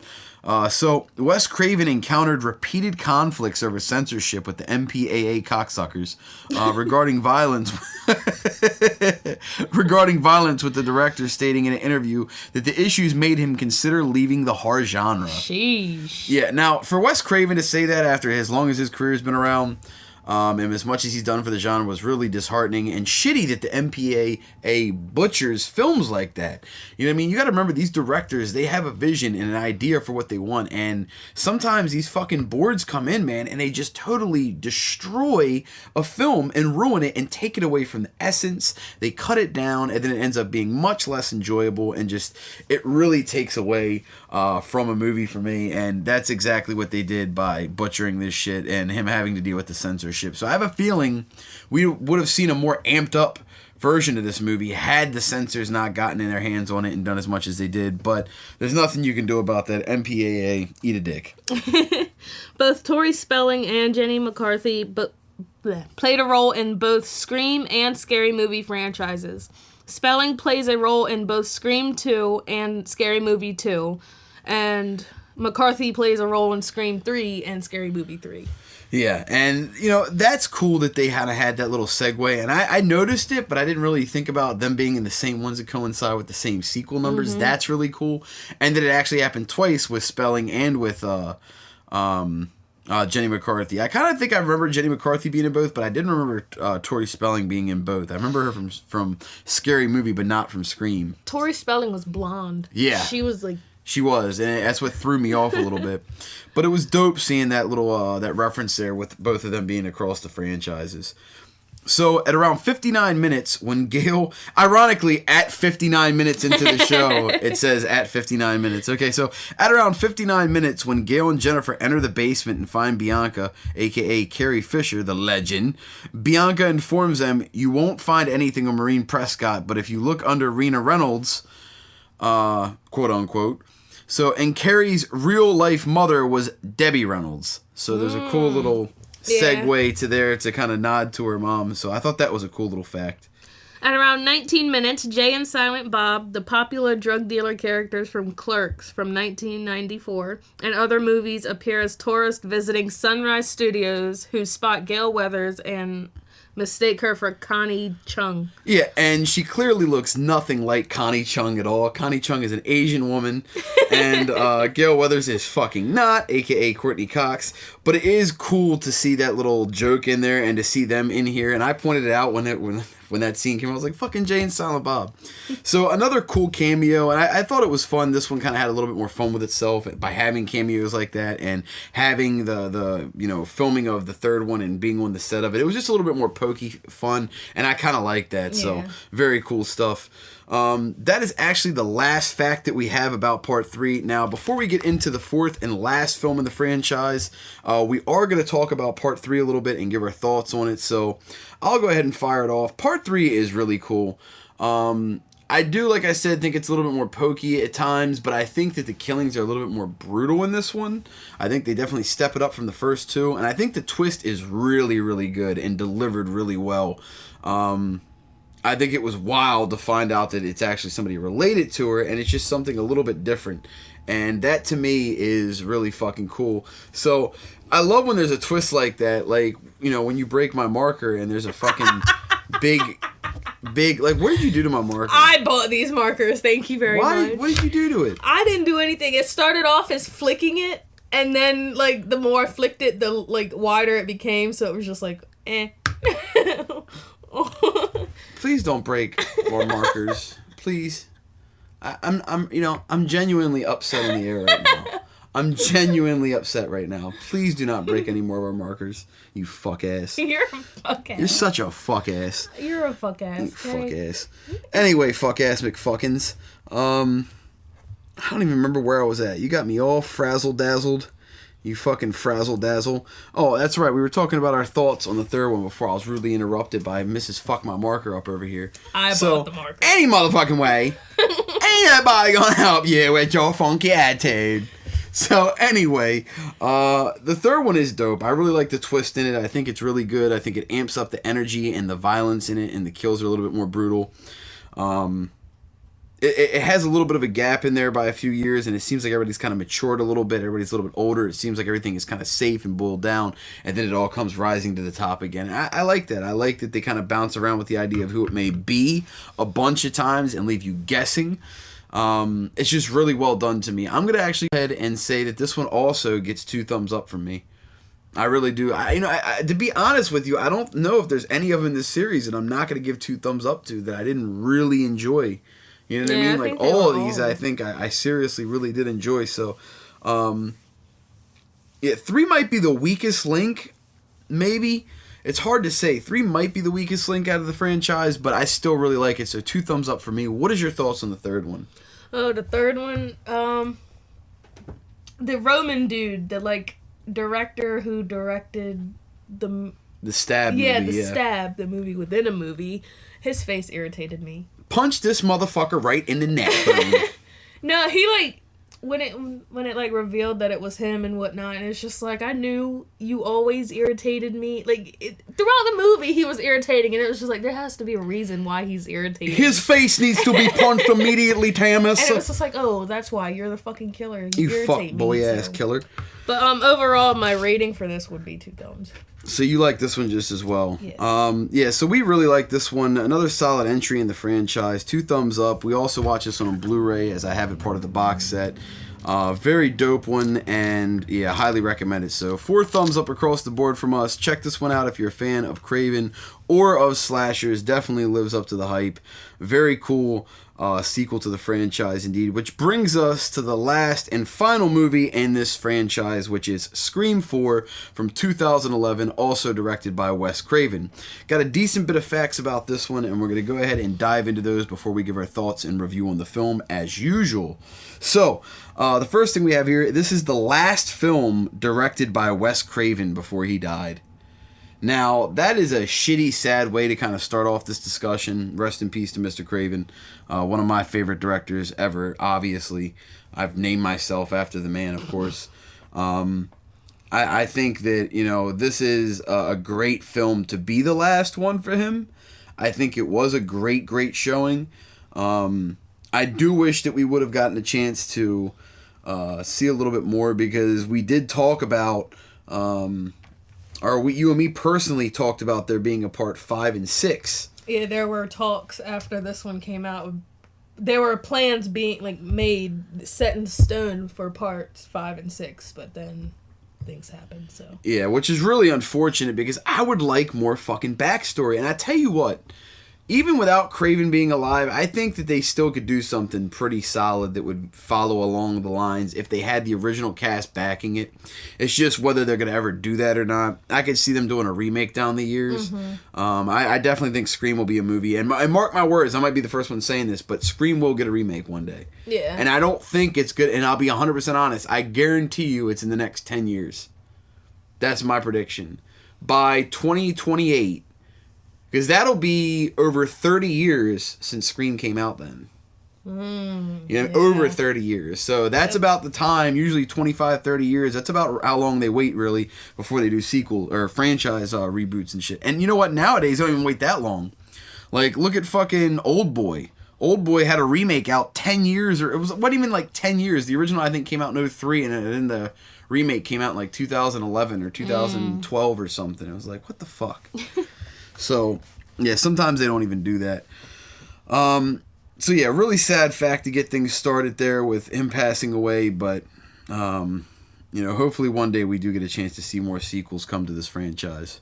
So, Wes Craven encountered repeated conflicts over censorship with the MPAA cocksuckers regarding violence with the director, stating in an interview that the issues made him consider leaving the horror genre. Sheesh. Yeah, now, for Wes Craven to say that after as long as his career's been around, and as much as he's done for the genre, was really disheartening and shitty that the MPAA butchers films like that. You know what I mean? You got to remember, these directors, they have a vision and an idea for what they want, and sometimes these fucking boards come in, man, and they just totally destroy a film and ruin it and take it away from the essence. They cut it down, and then it ends up being much less enjoyable, and just, it really takes away from a movie for me, and that's exactly what they did by butchering this shit and him having to deal with the censorship. So I have a feeling we would have seen a more amped up version of this movie had the censors not gotten in their hands on it and done as much as they did. But there's nothing you can do about that. MPAA, eat a dick. Both Tori Spelling and Jenny McCarthy played a role in both Scream and Scary Movie franchises. Spelling plays a role in both Scream 2 and Scary Movie 2. And McCarthy plays a role in Scream 3 and Scary Movie 3. Yeah, and, that's cool that they kind of had that little segue, and I noticed it, but I didn't really think about them being in the same ones that coincide with the same sequel numbers. Mm-hmm. That's really cool, and that it actually happened twice with Spelling and with Jenny McCarthy. I kind of think I remember Jenny McCarthy being in both, but I didn't remember Tori Spelling being in both. I remember her from Scary Movie, but not from Scream. Tori Spelling was blonde. Yeah. She was like... She was, and that's what threw me off a little bit. But it was dope seeing that little that reference there with both of them being across the franchises. So at around 59 minutes, when Gale, ironically, at 59 minutes into the show, it says at 59 minutes. Okay, so at around 59 minutes, when Gale and Jennifer enter the basement and find Bianca, a.k.a. Carrie Fisher, the legend, Bianca informs them, you won't find anything on Maureen Prescott, but if you look under Rena Reynolds, quote unquote, so, and Carrie's real-life mother was Debbie Reynolds. So there's a cool little segue to there to kind of nod to her mom. So I thought that was a cool little fact. At around 19 minutes, Jay and Silent Bob, the popular drug dealer characters from Clerks from 1994, and other movies, appear as tourists visiting Sunrise Studios who spot Gale Weathers and mistake her for Connie Chung. Yeah, and she clearly looks nothing like Connie Chung at all. Connie Chung is an Asian woman, and Gale Weathers is fucking not, a.k.a. Courtney Cox. But it is cool to see that little joke in there and to see them in here. And I pointed it out when that scene came. I was like, fucking Jay and Silent Bob. So another cool cameo, and I thought it was fun. This one kind of had a little bit more fun with itself by having cameos like that and having the filming of the third one and being on the set of it. It was just a little bit more pokey fun, and I kind of like that. Yeah. So very cool stuff. That is actually the last fact that we have about Part 3. Now, before we get into the fourth and last film in the franchise, we are going to talk about Part 3 a little bit and give our thoughts on it. So I'll go ahead and fire it off. Part 3 is really cool. I do, like I said, think it's a little bit more pokey at times, but I think that the killings are a little bit more brutal in this one. I think they definitely step it up from the first two, and I think the twist is really, really good and delivered really well. I think it was wild to find out that it's actually somebody related to her, and it's just something a little bit different. And that, to me, is really fucking cool. So, I love when there's a twist like that. Like, when you break my marker and there's a fucking big, like, what did you do to my marker? I bought these markers. Thank you very much. What did you do to it? I didn't do anything. It started off as flicking it, and then, like, the more I flicked it, the, like, wider it became. So, it was just like, eh. Please don't break more markers. Please. I'm genuinely upset in the air right now. I'm genuinely upset right now. Please do not break any more of our markers. You fuck ass. You're a fuck ass. You're such a fuck ass. You're a fuck ass. You fuck ass. Anyway, fuck ass McFuckins. I don't even remember where I was at. You got me all frazzle dazzled. You fucking frazzle dazzle. Oh, that's right. We were talking about our thoughts on the third one before I was rudely interrupted by Mrs. Fuck My Marker up over here. I bought the marker. Any motherfucking way, ain't nobody gonna help you with your funky attitude. So anyway, the third one is dope. I really like the twist in it. I think it's really good. I think it amps up the energy and the violence in it, and the kills are a little bit more brutal. It has a little bit of a gap in there by a few years, and it seems like everybody's kind of matured a little bit. Everybody's a little bit older. It seems like everything is kind of safe and boiled down, and then it all comes rising to the top again. I like that. I like that they kind of bounce around with the idea of who it may be a bunch of times and leave you guessing. It's just really well done to me. I'm going to actually go ahead and say that this one also gets 2 thumbs up from me. I really do. To be honest with you, I don't know if there's any of them in this series that I'm not going to give 2 thumbs up to that I didn't really enjoy. You know what I mean? Like, all of these, I think I seriously really did enjoy. So, 3 might be the weakest link, maybe. It's hard to say. 3 might be the weakest link out of the franchise, but I still really like it. So 2 thumbs up for me. What is your thoughts on the third one? Oh, the third one, the Roman dude, the, like, director who directed the Stab movie. Stab, the movie within a movie. His face irritated me. Punch this motherfucker right in the neck, bro. No, he, like, when it like revealed that it was him and whatnot, and it's just like, I knew you always irritated me. Like, throughout the movie, he was irritating, and it was just like, there has to be a reason why he's irritating. His face needs to be punched immediately, Tamas. And it was just like, oh, that's why you're the fucking killer. You fuck boy ass killer. But overall, my rating for this would be 2 thumbs. So you like this one just as well. Yes. So we really like this one. Another solid entry in the franchise. 2 thumbs up. We also watch this one on Blu-ray as I have it part of the box set. Very dope one, and yeah, highly recommend it. So 4 thumbs up across the board from us. Check this one out if you're a fan of Kraven or of slashers. Definitely lives up to the hype. Very cool sequel to the franchise indeed, which brings us to the last and final movie in this franchise, which is Scream 4 from 2011, also directed by Wes Craven. Got a decent bit of facts about this one, and we're going to go ahead and dive into those before we give our thoughts and review on the film as usual. So, the first thing we have here, this is the last film directed by Wes Craven before he died. Now, that is a shitty, sad way to kind of start off this discussion. Rest in peace to Mr. Craven. One of my favorite directors ever, obviously. I've named myself after the man, of course. I think that, you know, this is a great film to be the last one for him. I think it was a great, great showing. I do wish that we would have gotten a chance to see a little bit more, because we did talk about... you and me personally talked about there being a part 5 and 6. Yeah, there were talks after this one came out. There were plans being made, set in stone for parts 5 and 6, but then things happened. So yeah, which is really unfortunate, because I would like more fucking backstory. And I tell you what, even without Kraven being alive, I think that they still could do something pretty solid that would follow along the lines if they had the original cast backing it. It's just whether they're going to ever do that or not. I could see them doing a remake down the years. I definitely think Scream will be a movie. And mark my words, I might be the first one saying this, but Scream will get a remake one day. yeah, And I don't think it's good, and I'll be 100% honest, I guarantee you it's in the next 10 years. That's my prediction. By 2028, because that'll be over 30 years since Scream came out then. Over 30 years. So that's about the time, usually 25, 30 years. That's about how long they wait, really, before they do sequel or franchise reboots and shit. And you know what? Nowadays, they don't even wait that long. Like, look at fucking Old Boy. Old Boy had a remake out 10 years, or it wasn't even like 10 years. The original, I think, came out in 2003, and then the remake came out in like 2011 or 2012 or something. It was like, what the fuck? So, yeah, sometimes they don't even do that. So, yeah, really sad fact to get things started there with him passing away. But, hopefully one day we do get a chance to see more sequels come to this franchise.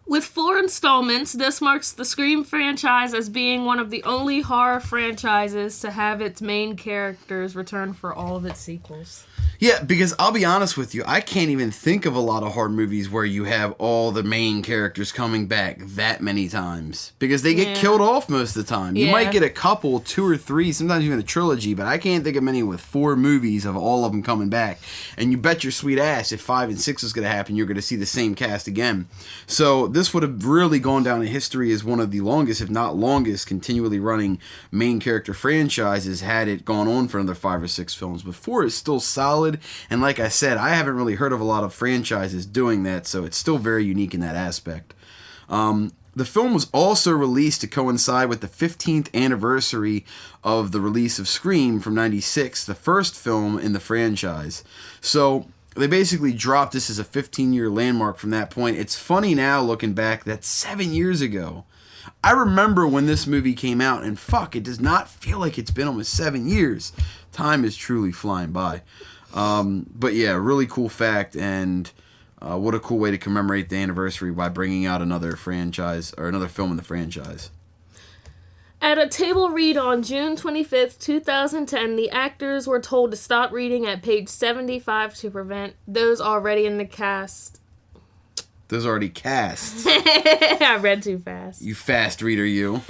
with 4 installments, this marks the Scream franchise as being one of the only horror franchises to have its main characters return for all of its sequels. Yeah, because I'll be honest with you, I can't even think of a lot of horror movies where you have all the main characters coming back that many times. Because they get killed off most of the time. You might get a couple, 2 or 3, sometimes even a trilogy, but I can't think of many with 4 movies of all of them coming back. And you bet your sweet ass if 5 and 6 is going to happen, you're going to see the same cast again. So this would have really gone down in history as one of the longest, if not longest, continually running main character franchises had it gone on for another 5 or 6 films. But 4 is still solid. And like I said, I haven't really heard of a lot of franchises doing that, so it's still very unique in that aspect. The film was also released to coincide with the 15th anniversary of the release of Scream from '96, the first film in the franchise. So they basically dropped this as a 15-year landmark from that point. It's funny now looking back, that's 7 years ago. I remember when this movie came out, and fuck, it does not feel like it's been almost 7 years. Time is truly flying by. But yeah, really cool fact, and what a cool way to commemorate the anniversary by bringing out another franchise, or another film in the franchise. At a table read on June 25th, 2010, the actors were told to stop reading at page 75 to prevent those already in the cast. Those already cast. I read too fast. You fast reader, you.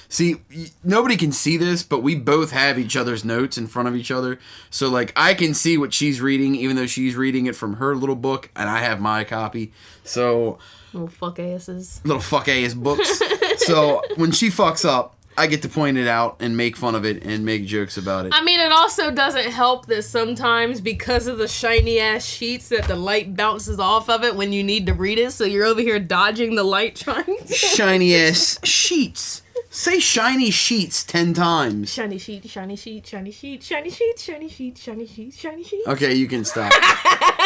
See, nobody can see this, but we both have each other's notes in front of each other. So, like, I can see what she's reading, even though she's reading it from her little book, and I have my copy. So... Little fuck asses. Little fuck ass books. So, when she fucks up, I get to point it out and make fun of it and make jokes about it. I mean, it also doesn't help that sometimes because of the shiny-ass sheets that the light bounces off of it when you need to read it, so you're over here dodging the light trying to... Shiny-ass sheets. Say shiny sheets 10 times. Shiny sheet, shiny sheet, shiny sheet, shiny sheet, shiny sheet, shiny sheet, shiny sheet. Okay, you can stop.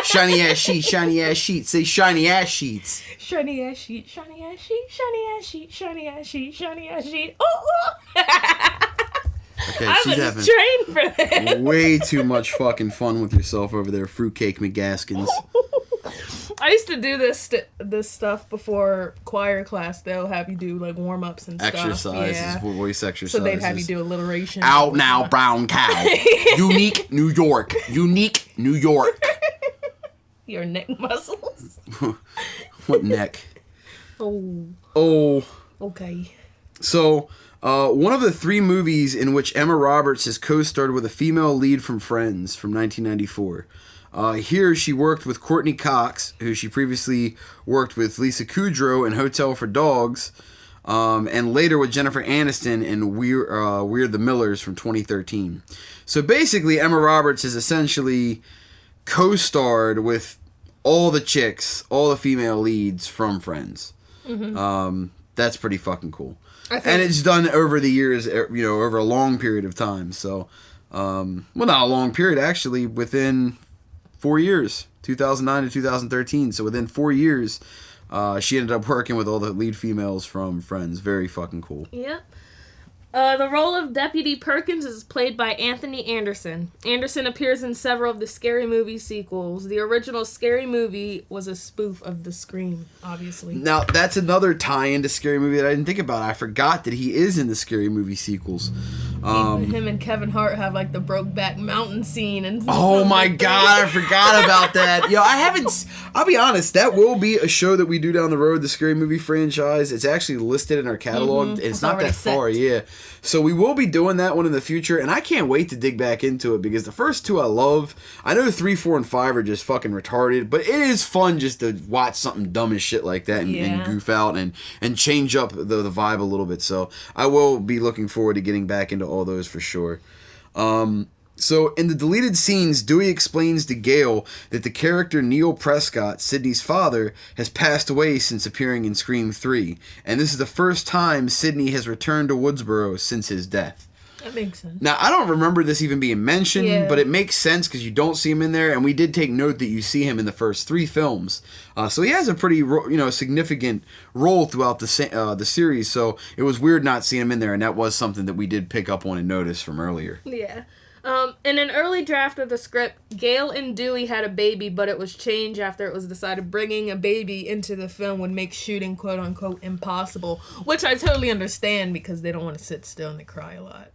Shiny ass sheet, shiny ass sheet. Say shiny ass sheets. Shiny ass sheet, shiny ass sheet, shiny ass sheet, shiny ass sheet, shiny ass sheet. Oh, oh. Okay, I she's was having trained for that. way too much fucking fun with yourself over there, Fruitcake McGaskins. I used to do this stuff before choir class. They'll have you do like warm ups and stuff. Exercises, voice exercises. So they'd have you do alliteration. Out now, brown cow. Unique New York. Unique New York. Your neck muscles. What neck? Oh. Okay. So, one of the 3 movies in which Emma Roberts has co-starred with a female lead from Friends from 1994. Here she worked with Courtney Cox, who she previously worked with Lisa Kudrow in Hotel for Dogs, and later with Jennifer Aniston in We're the Millers from 2013. So basically, Emma Roberts is essentially co-starred with all the chicks, all the female leads from Friends. Mm-hmm. That's pretty fucking cool. And it's done over the years, over a long period of time. So, well, not a long period, actually, within 4 years, 2009 to 2013. So within 4 years, she ended up working with all the lead females from Friends. Very fucking cool. Yep. The role of Deputy Perkins is played by Anthony Anderson. Anderson appears in several of the Scary Movie sequels. The original Scary Movie was a spoof of The Scream, obviously. Now, that's another tie-in to Scary Movie that I didn't think about. I forgot that he is in the Scary Movie sequels. Him and Kevin Hart have like the Brokeback Mountain scene. And oh my god, I forgot about that. Yo, I'll be honest, that will be a show that we do down the road, the Scary Movie franchise. It's actually listed in our catalog. Mm-hmm. It's not that far, yeah. So we will be doing that one in the future, and I can't wait to dig back into it because the first 2 I love. I know 3, 4, and 5 are just fucking retarded, but it is fun just to watch something dumb as shit like that and goof out and change up the vibe a little bit. So I will be looking forward to getting back into all those for sure. So in the deleted scenes, Dewey explains to Gale that the character Neil Prescott, Sidney's father, has passed away since appearing in Scream 3, and this is the first time Sidney has returned to Woodsboro since his death. That makes sense. Now, I don't remember this even being mentioned, but it makes sense because you don't see him in there, and we did take note that you see him in the first 3 films. So he has a pretty, significant role throughout the series, so it was weird not seeing him in there, and that was something that we did pick up on and notice from earlier. Yeah. In an early draft of the script, Gale and Dewey had a baby, but it was changed after it was decided bringing a baby into the film would make shooting quote-unquote impossible, which I totally understand because they don't want to sit still and they cry a lot.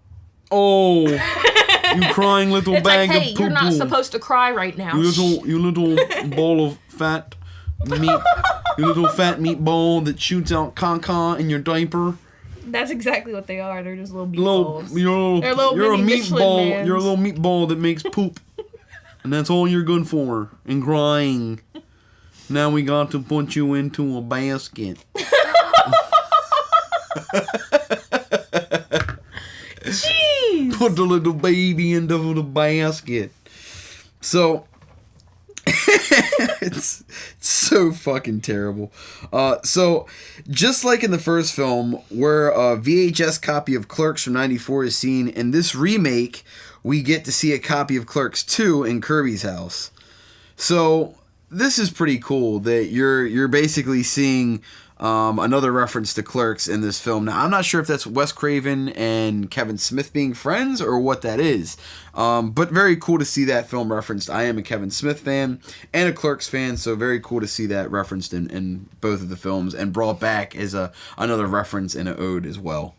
Oh, you crying little it's bag like, of hey, poo-poo. You're not supposed to cry right now. You little ball of fat meat. You little fat meatball that shoots out caca in your diaper. That's exactly what they are. They're just little meatballs. You're a meatball. You're a little meatball that makes poop. And that's all you're good for. And crying. Now we got to put you into a basket. Jeez! Put the little baby into the basket. So, it's so fucking terrible. So, just like in the first film, where a VHS copy of Clerks from '94 is seen, in this remake, we get to see a copy of Clerks 2 in Kirby's house. So, this is pretty cool that you're basically seeing another reference to Clerks in this film. Now, I'm not sure if that's Wes Craven and Kevin Smith being friends or what that is. But very cool to see that film referenced. I am a Kevin Smith fan and a Clerks fan, so very cool to see that referenced in both of the films and brought back as another reference and an ode as well.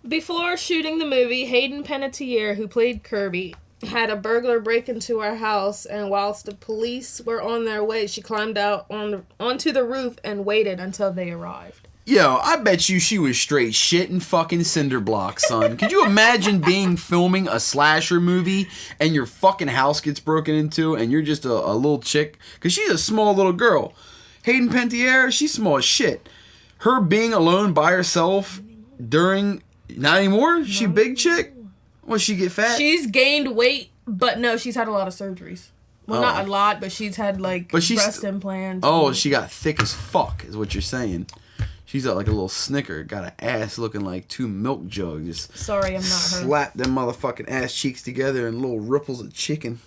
Before shooting the movie, Hayden Panettiere, who played Kirby, had a burglar break into our house, and whilst the police were on their way, she climbed out onto the roof and waited until they arrived. Yo, I bet you she was straight shitting fucking cinder blocks, son. Could you imagine filming a slasher movie and your fucking house gets broken into and you're just a little chick? Because she's a small little girl. Hayden Panettiere, she's small as shit. Her being alone by herself during... Not anymore? She big chick? Well, she get fat? She's gained weight, but no, she's had a lot of surgeries. Well, not a lot, but she's had, breast implants. Oh, she got thick as fuck, is what you're saying. She's like a little snicker. Got an ass looking like 2 milk jugs. Sorry, I'm not her. Slap them motherfucking ass cheeks together and little ripples of chicken.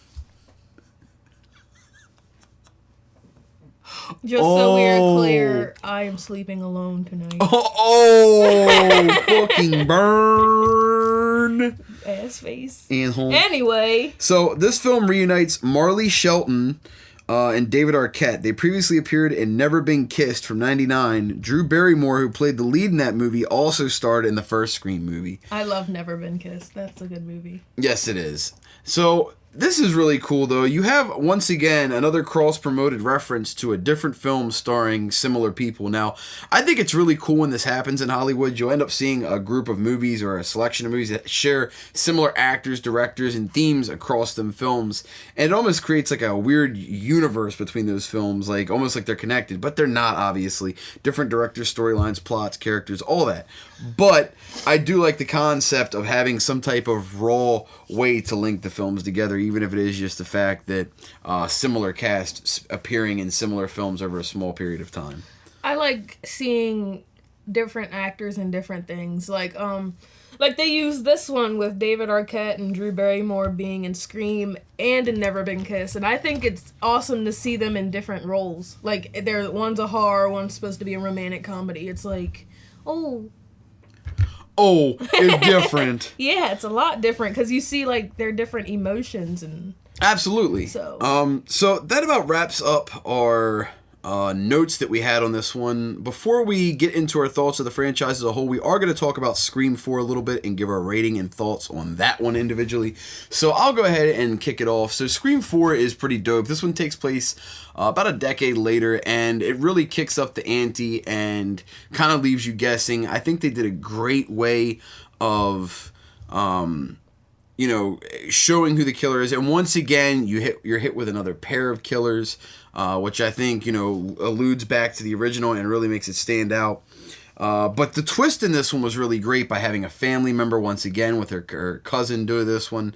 Just so we're clear, I am sleeping alone tonight. Oh, fucking burn. on. Ass face. Asshole. Anyway. So this film reunites Marley Shelton and David Arquette. They previously appeared in Never Been Kissed from '99. Drew Barrymore, who played the lead in that movie, also starred in the first Scream movie. I love Never Been Kissed. That's a good movie. Yes, it is. So this is really cool, though. You have, once again, another cross-promoted reference to a different film starring similar people. Now, I think it's really cool when this happens in Hollywood. You'll end up seeing a group of movies or a selection of movies that share similar actors, directors, and themes across them films. And it almost creates like a weird universe between those films, like almost like they're connected, but they're not, obviously. Different directors, storylines, plots, characters, all that. But I do like the concept of having some type of raw way to link the films together, even if it is just the fact that similar casts appearing in similar films over a small period of time. I like seeing different actors in different things. Like they use this one with David Arquette and Drew Barrymore being in Scream and in Never Been Kissed. And I think it's awesome to see them in different roles. Like, one's a horror, one's supposed to be a romantic comedy. It's like, it's different. Yeah, it's a lot different because you see like their different emotions and absolutely. So that about wraps up our notes that we had on this one. Before we get into our thoughts of the franchise as a whole, we are going to talk about Scream 4 a little bit and give our rating and thoughts on that one individually. So I'll go ahead and kick it off. So Scream 4 is pretty dope. This one takes place about a decade later, and it really kicks up the ante and kind of leaves you guessing. I think they did a great way of showing who the killer is. And once again, you're hit with another pair of killers, which I think, alludes back to the original and really makes it stand out. But the twist in this one was really great by having a family member, once again, with her cousin do this one,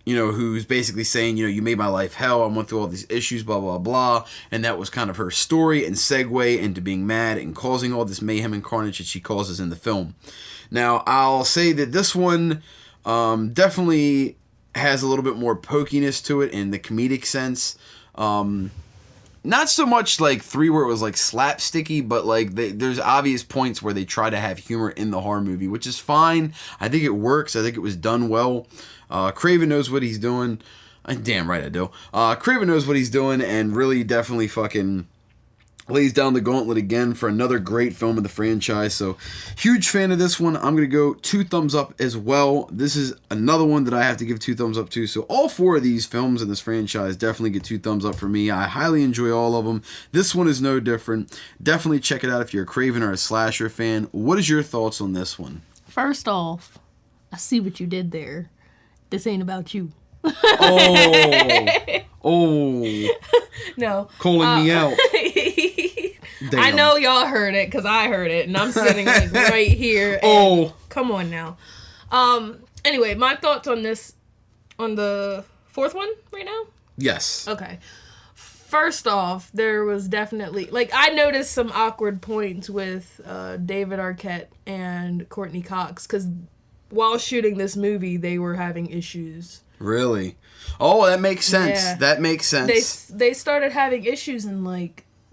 who's basically saying, you made my life hell. I went through all these issues, blah, blah, blah. And that was kind of her story and segue into being mad and causing all this mayhem and carnage that she causes in the film. Now, I'll say that this one definitely has a little bit more pokiness to it in the comedic sense. Not so much like 3 where it was like slapsticky, but like there's obvious points where they try to have humor in the horror movie, which is fine. I think it works. I think it was done well. Kraven knows what he's doing. Damn right I do. Kraven knows what he's doing and really definitely fucking lays down the gauntlet again for another great film of the franchise. So, huge fan of this one. I'm going to go 2 thumbs up as well. This is another one that I have to give 2 thumbs up to. So, all 4 of these films in this franchise definitely get 2 thumbs up for me. I highly enjoy all of them. This one is no different. Definitely check it out if you're a Kraven or a slasher fan. What is your thoughts on this one? First off, I see what you did there. This ain't about you. No. Calling me out. Damn. I know y'all heard it because I heard it and I'm sitting like right here. Come on now. Anyway, my thoughts on this, on the 4th one right now? Yes. Okay. First off, there was definitely, I noticed some awkward points with David Arquette and Courtney Cox because while shooting this movie, they were having issues. Really? Oh, that makes sense. Yeah. That makes sense. They started having issues in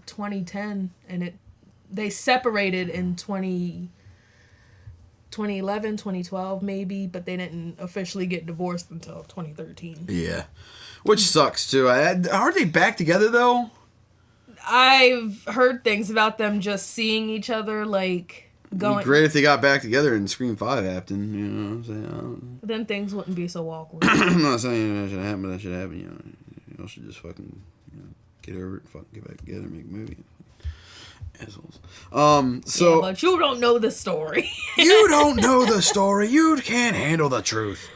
2010 and they separated in 2011, 2012 maybe, but they didn't officially get divorced until 2013. Yeah. Which sucks too. Aren't they back together though? I've heard things about them just seeing each other going. It'd be great if they got back together and Scream 5 happened, you know what I'm saying? Then things wouldn't be so awkward. I'm not saying that should happen, but that should happen, Y'all should just fucking get over it and fucking get back together and make a movie. Assholes. So yeah, but you don't know the story. You don't know the story. You can't handle the truth.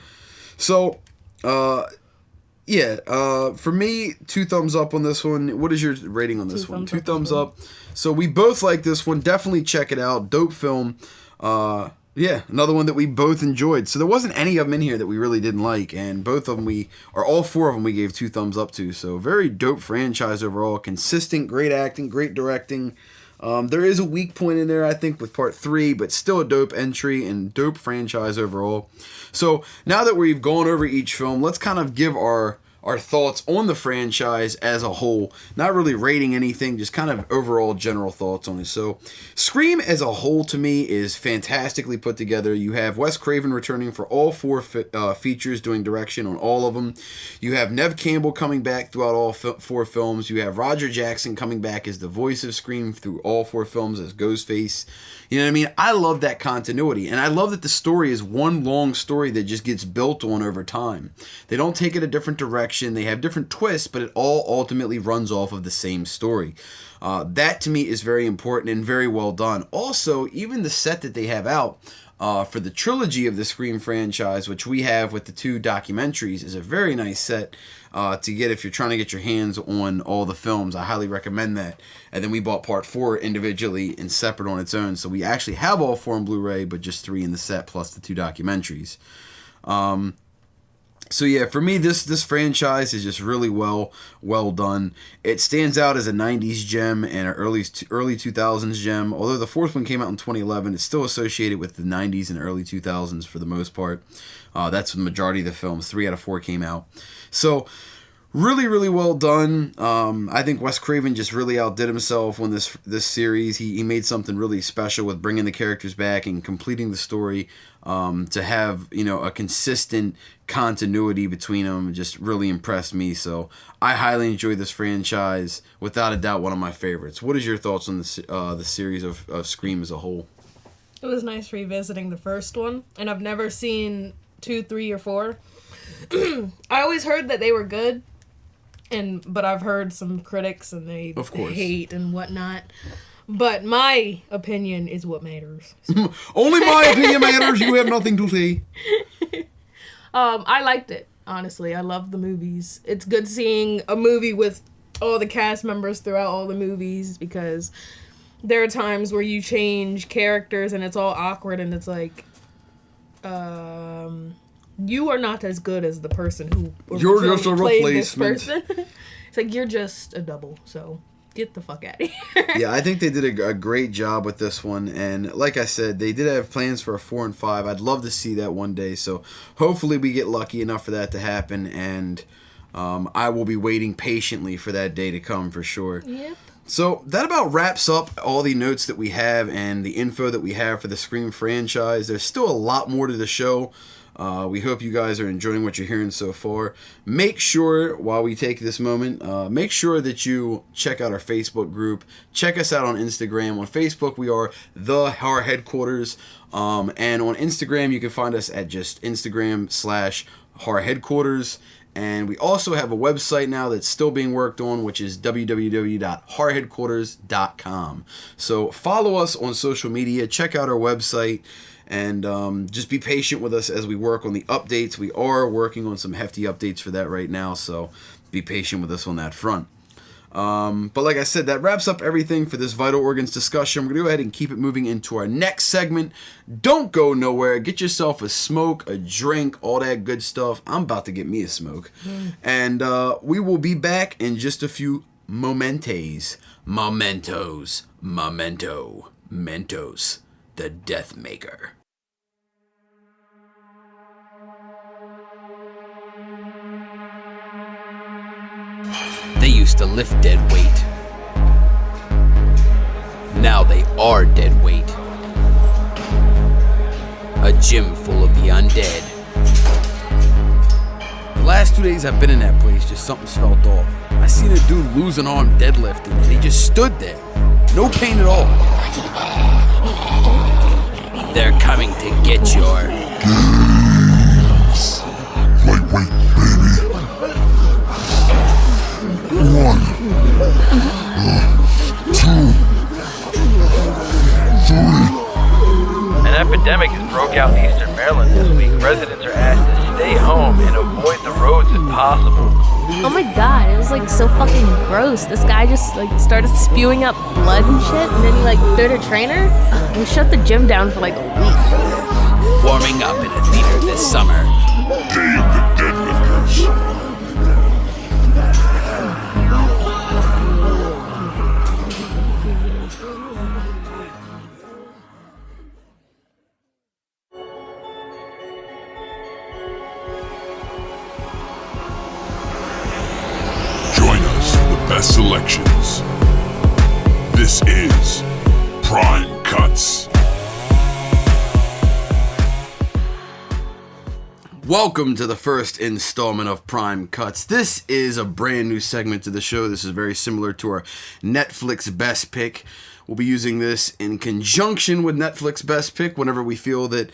So, for me, 2 thumbs up on this one. What is your rating on this one? 2 thumbs up. So we both like this one. Definitely check it out. Dope film. Another one that we both enjoyed. So there wasn't any of them in here that we really didn't like, and both of them all 4 of them we gave 2 thumbs up to. So very dope franchise overall. Consistent, great acting, great directing. There is a weak point in there, I think, with part 3, but still a dope entry and dope franchise overall. So now that we've gone over each film, let's kind of give our our thoughts on the franchise as a whole. Not really rating anything, just kind of overall general thoughts on it. So, Scream as a whole to me is fantastically put together. You have Wes Craven returning for all 4 features, doing direction on all of them. You have Neve Campbell coming back throughout all 4 films. You have Roger Jackson coming back as the voice of Scream through all 4 films as Ghostface. You know what I mean? I love that continuity, and I love that the story is one long story that just gets built on over time. They don't take it a different direction. They have different twists, but it all ultimately runs off of the same story. That to me is very important and very well done. Also, even the set that they have out for the trilogy of the Scream franchise, which we have with the 2 documentaries, is a very nice set to get if you're trying to get your hands on all the films. I highly recommend that. And then we bought part 4 individually and separate on its own. So we actually have all 4 on Blu-ray, but just 3 in the set plus the 2 documentaries. So yeah, for me, this franchise is just really well done. It stands out as a 90s gem and an early 2000s gem. Although the 4th one came out in 2011, it's still associated with the 90s and early 2000s for the most part. That's the majority of the films. 3 out of 4 came out. So really, really well done. I think Wes Craven just really outdid himself on this series. He made something really special with bringing the characters back and completing the story to have, you know, a consistent continuity between them. Just really impressed me. So I highly enjoy this franchise. Without a doubt, one of my favorites. What is your thoughts on the series of Scream as a whole? It was nice revisiting the first one, and I've never seen 2, 3, or 4. I always heard that they were good. But I've heard some critics and they hate and whatnot. But my opinion is what matters. Only my opinion matters. You have nothing to say. I liked it, honestly. I love the movies. It's good seeing a movie with all the cast members throughout all the movies, because there are times where you change characters and it's all awkward and it's like, you are not as good as the person who you're just a played replacement. This person. It's like, you're just a double, so get the fuck out of here. Yeah, I think they did a great job with this one, and like I said, they did have plans for a 4 and 5. I'd love to see that one day, so hopefully we get lucky enough for that to happen, and I will be waiting patiently for that day to come for sure. Yep. So that about wraps up all the notes that we have and the info that we have for the Scream franchise. There's still a lot more to the show. We hope you guys are enjoying what you're hearing so far. Make sure, while we take this moment, make sure that you check out our Facebook group. Check us out on Instagram. On Facebook, we are The Horror Headquarters. And on Instagram, you can find us at just Instagram/Horror Headquarters. And we also have a website now that's still being worked on, which is www.horrorheadquarters.com. So follow us on social media. Check out our website. And just be patient with us as we work on the updates. We are working on some hefty updates for that right now, so be patient with us on that front. But like I said, that wraps up everything for this Vital Organs discussion. We're going to go ahead and keep it moving into our next segment. Don't go nowhere. Get yourself a smoke, a drink, all that good stuff. I'm about to get me a smoke. And we will be back in just a few Mementos, Mentos, the Death Maker. They used to lift dead weight. Now they are dead weight. A gym full of the undead. The last 2 days I've been in that place, just something's felt off. I seen a dude lose an arm deadlifting, and he just stood there. No pain at all. They're coming to get your... Lightweight, baby. 1, 2, 3. An epidemic has broke out in eastern Maryland this week. Residents are asked to stay home and avoid the roads if possible. Oh my god, it was like so fucking gross. This guy just like started spewing up blood and shit, and then he like threw a trainer and shut the gym down for like a week. Warming up in a theater this summer. Day of the Deadlifters. This is Prime Cuts. Welcome to the first installment of Prime Cuts. This is a brand new segment to the show. This is very similar to our Netflix Best Pick. We'll be using this in conjunction with Netflix Best Pick whenever we feel that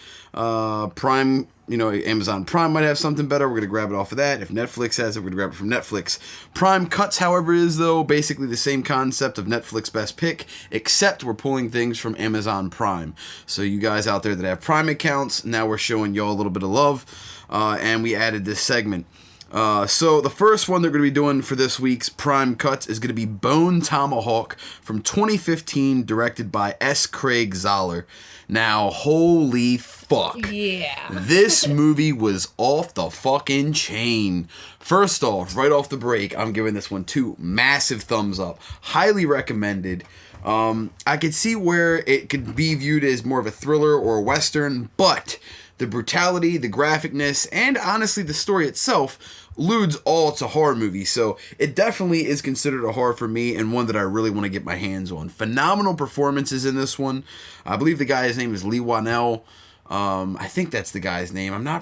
Prime, Amazon Prime might have something better. We're going to grab it off of that. If Netflix has it, we're going to grab it from Netflix. Prime Cuts, however, is, though, basically the same concept of Netflix Best Pick, except we're pulling things from Amazon Prime. So you guys out there that have Prime accounts, now we're showing y'all a little bit of love, and we added this segment. So the first one they're going to be doing for this week's Prime Cuts is going to be Bone Tomahawk from 2015, directed by S. Craig Zahler. Now, holy fuck. Yeah. This movie was off the fucking chain. First off, right off the break, I'm giving this one 2 massive thumbs up. Highly recommended. I could see where it could be viewed as more of a thriller or a western, but the brutality, the graphicness, and honestly the story itself alludes all to horror movies. So it definitely is considered a horror for me, and one that I really want to get my hands on. Phenomenal performances in this one. I believe the guy's name is Lee Wanell. I think that's the guy's name. I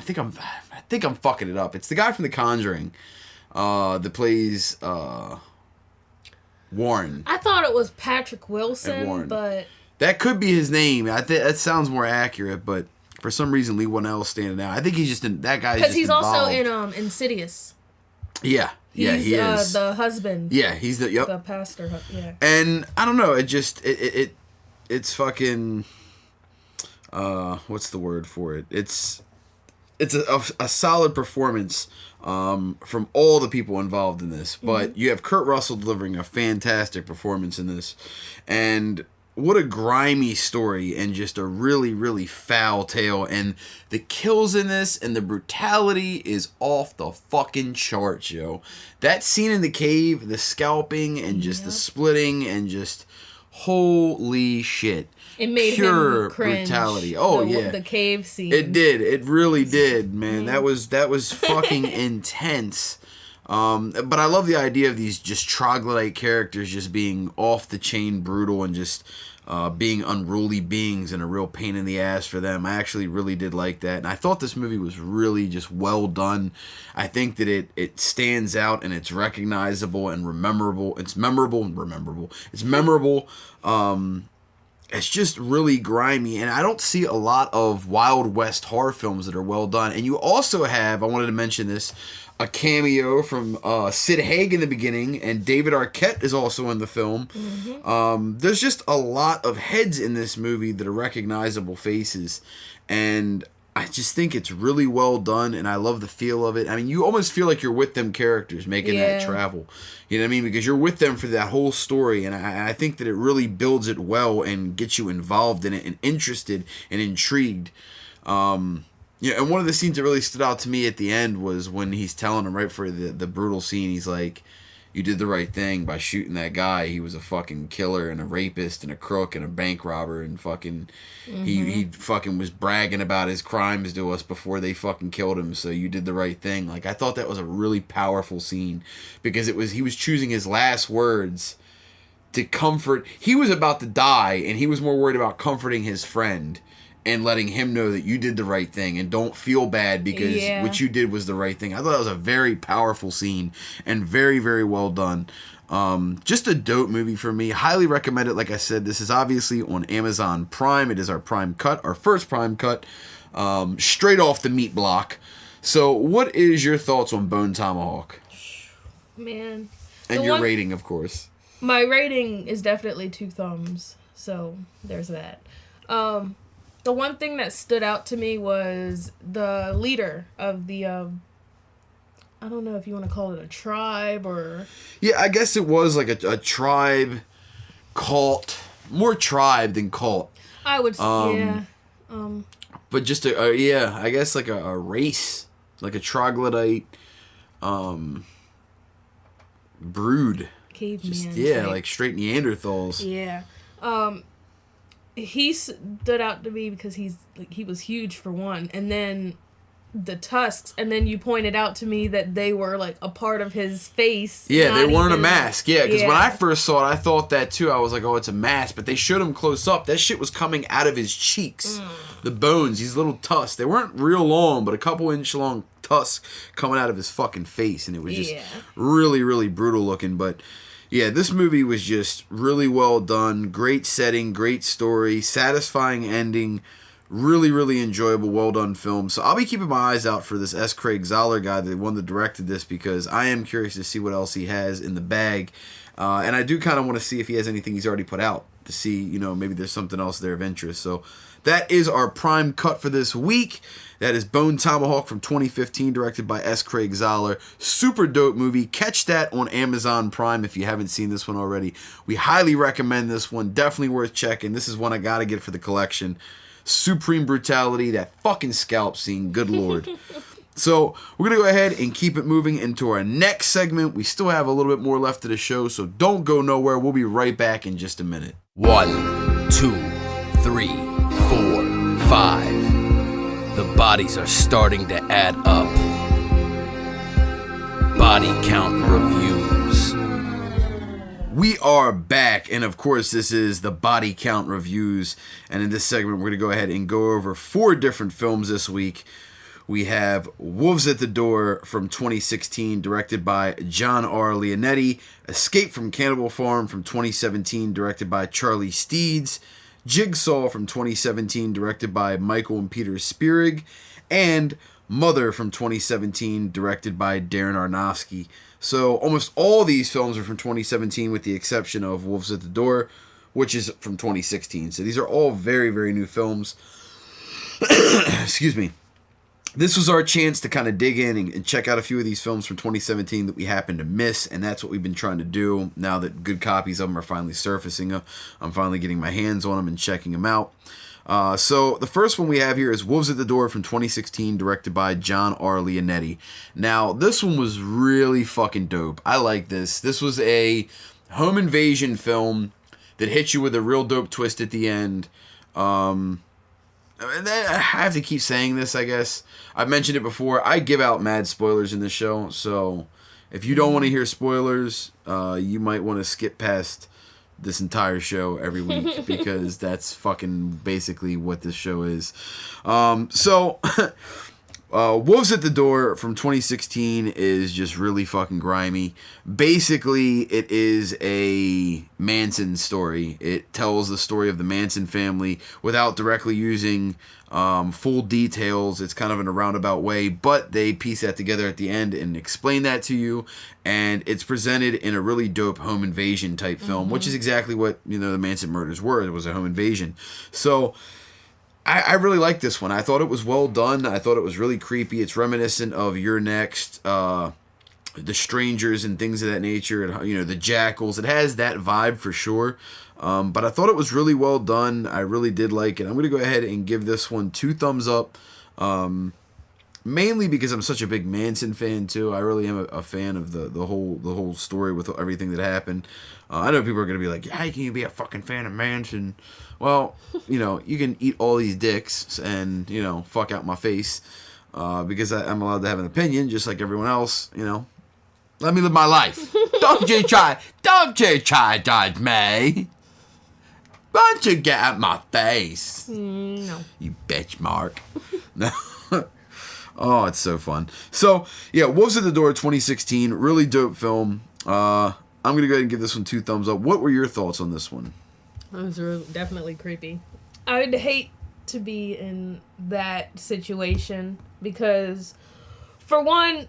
think I'm fucking it up. It's the guy from The Conjuring that plays Warren. I thought it was Patrick Wilson, Warren. but That could be his name. That sounds more accurate, but for some reason Lee Wanell's standing out. I think he's just in that guy's because just he's involved. also in Insidious. Yeah, he is the husband. Yeah, he's the pastor. Yeah, and I don't know. It's fucking. What's the word for it? It's a solid performance from all the people involved in this. But you have Kurt Russell delivering a fantastic performance in this, and what a grimy story, and just a really, really foul tale. And the kills in this and the brutality is off the fucking charts, yo. That scene in the cave, the scalping and just the splitting and just holy shit. It made pure him cringe. Brutality. Oh yeah, the cave scene. It did. It really did, man. That was fucking intense. But I love the idea of these just troglodyte characters just being off the chain brutal and just being unruly beings and a real pain in the ass for them. I actually really did like that, and I thought this movie was really just well done. I think that it stands out and it's recognizable and memorable. It's memorable and rememberable. It's memorable. It's just really grimy, and I don't see a lot of Wild West horror films that are well done. And you also have, I wanted to mention this, a cameo from Sid Haig in the beginning, and David Arquette is also in the film. There's just a lot of heads in this movie that are recognizable faces, and I just think it's really well done, and I love the feel of it. I mean, you almost feel like you're with them characters making that travel. You know what I mean? Because you're with them for that whole story, and I think that it really builds it well and gets you involved in it and interested and intrigued. And one of the scenes that really stood out to me at the end was when he's telling him right for the brutal scene, he's like, you did the right thing by shooting that guy. He was a fucking killer and a rapist and a crook and a bank robber and fucking he fucking was bragging about his crimes to us before they fucking killed him. So you did the right thing. Like, I thought that was a really powerful scene because he was choosing his last words to comfort. He was about to die and he was more worried about comforting his friend and letting him know that you did the right thing and don't feel bad because what you did was the right thing. I thought that was a very powerful scene and very, very well done. Just a dope movie for me. Highly recommend it. Like I said, this is obviously on Amazon Prime. It is our Prime Cut, our first Prime Cut, straight off the meat block. So what is your thoughts on Bone Tomahawk? Man. And your rating, of course. My rating is definitely 2 thumbs. So there's that. The one thing that stood out to me was the leader of the, I don't know if you want to call it a tribe or... Yeah, I guess it was like a tribe, cult, more tribe than cult. I would say, But just I guess like a race, like a troglodyte, brood. Caveman. Just, like straight Neanderthals. Yeah. He stood out to me because he was huge for one, and then the tusks, and then you pointed out to me that they were like a part of his face. Yeah, they weren't a even- mask. Yeah, because when Yeah. I first saw it, I thought that too. I was like, oh, it's a mask. But they showed him close up. That shit was coming out of his cheeks. The bones, these little tusks. They weren't real long, but a couple inch long tusks coming out of his fucking face. And it was just really, really brutal looking. But yeah, this movie was just really well done. Great setting, great story, satisfying ending. Really, really enjoyable, well done film. So I'll be keeping my eyes out for this S. Craig Zoller guy, the one that directed this, because I am curious to see what else he has in the bag. And I do kind of want to see if he has anything he's already put out, to see, you know, maybe there's something else there of interest. So that is our prime cut for this week. That is Bone Tomahawk from 2015, directed by S. Craig Zoller. Super dope movie. Catch that on Amazon Prime if you haven't seen this one already. We highly recommend this one. Definitely worth checking. This is one I got to get for the collection. Supreme brutality, that fucking scalp scene, good lord. So we're gonna go ahead and keep it moving into our next segment. We still have a little bit more left of the show, so don't go nowhere. We'll be right back in just a minute. 1, 2, 3, 4, 5. The bodies are starting to add up. Body count reviews. We are back, and of course this is the Body Count Reviews, and in this segment we're going to go ahead and go over 4 different films this week. We have Wolves at the Door from 2016, directed by John R. Leonetti, Escape from Cannibal Farm from 2017, directed by Charlie Steeds, Jigsaw from 2017, directed by Michael and Peter Spierig, and Mother from 2017, directed by Darren Aronofsky. So almost all these films are from 2017 with the exception of Wolves at the Door, which is from 2016. So these are all very, very new films. Excuse me. This was our chance to kind of dig in and check out a few of these films from 2017 that we happened to miss, and that's what we've been trying to do now that good copies of them are finally surfacing. I'm finally getting my hands on them and checking them out. So the first one we have here is Wolves at the Door from 2016, directed by John R. Leonetti. Now, this one was really fucking dope. I like this. This was a home invasion film that hit you with a real dope twist at the end. I have to keep saying this, I guess. I've mentioned it before. I give out mad spoilers in this show, so if you don't want to hear spoilers, you might want to skip past this entire show every week, because that's fucking basically what this show is. Wolves at the Door from 2016 is just really fucking grimy. Basically, it is a Manson story. It tells the story of the Manson family without directly using full details. It's kind of in a roundabout way, but they piece that together at the end and explain that to you. And it's presented in a really dope home invasion type film, which is exactly what, you know, the Manson murders were. It was a home invasion. So I really like this one. I thought it was well done. I thought it was really creepy. It's reminiscent of You're Next, The Strangers and things of that nature. And, you know, The Jackals. It has that vibe for sure. But I thought it was really well done. I really did like it. I'm going to go ahead and give this one 2 thumbs up. Mainly because I'm such a big Manson fan too. I really am a fan of the whole story with everything that happened. I know people are going to be like, how can you be a fucking fan of Manson? Well, you know, you can eat all these dicks and, you know, fuck out my face, because I'm allowed to have an opinion just like everyone else, you know. Let me live my life. Don't you try judge me. Why don't you get out my face? No. You bitch, Mark. No. Oh, it's so fun. So, yeah, Wolves at the Door 2016, really dope film. I'm going to go ahead and give this one 2 thumbs up. What were your thoughts on this one? It was definitely creepy. I'd hate to be in that situation because, for one,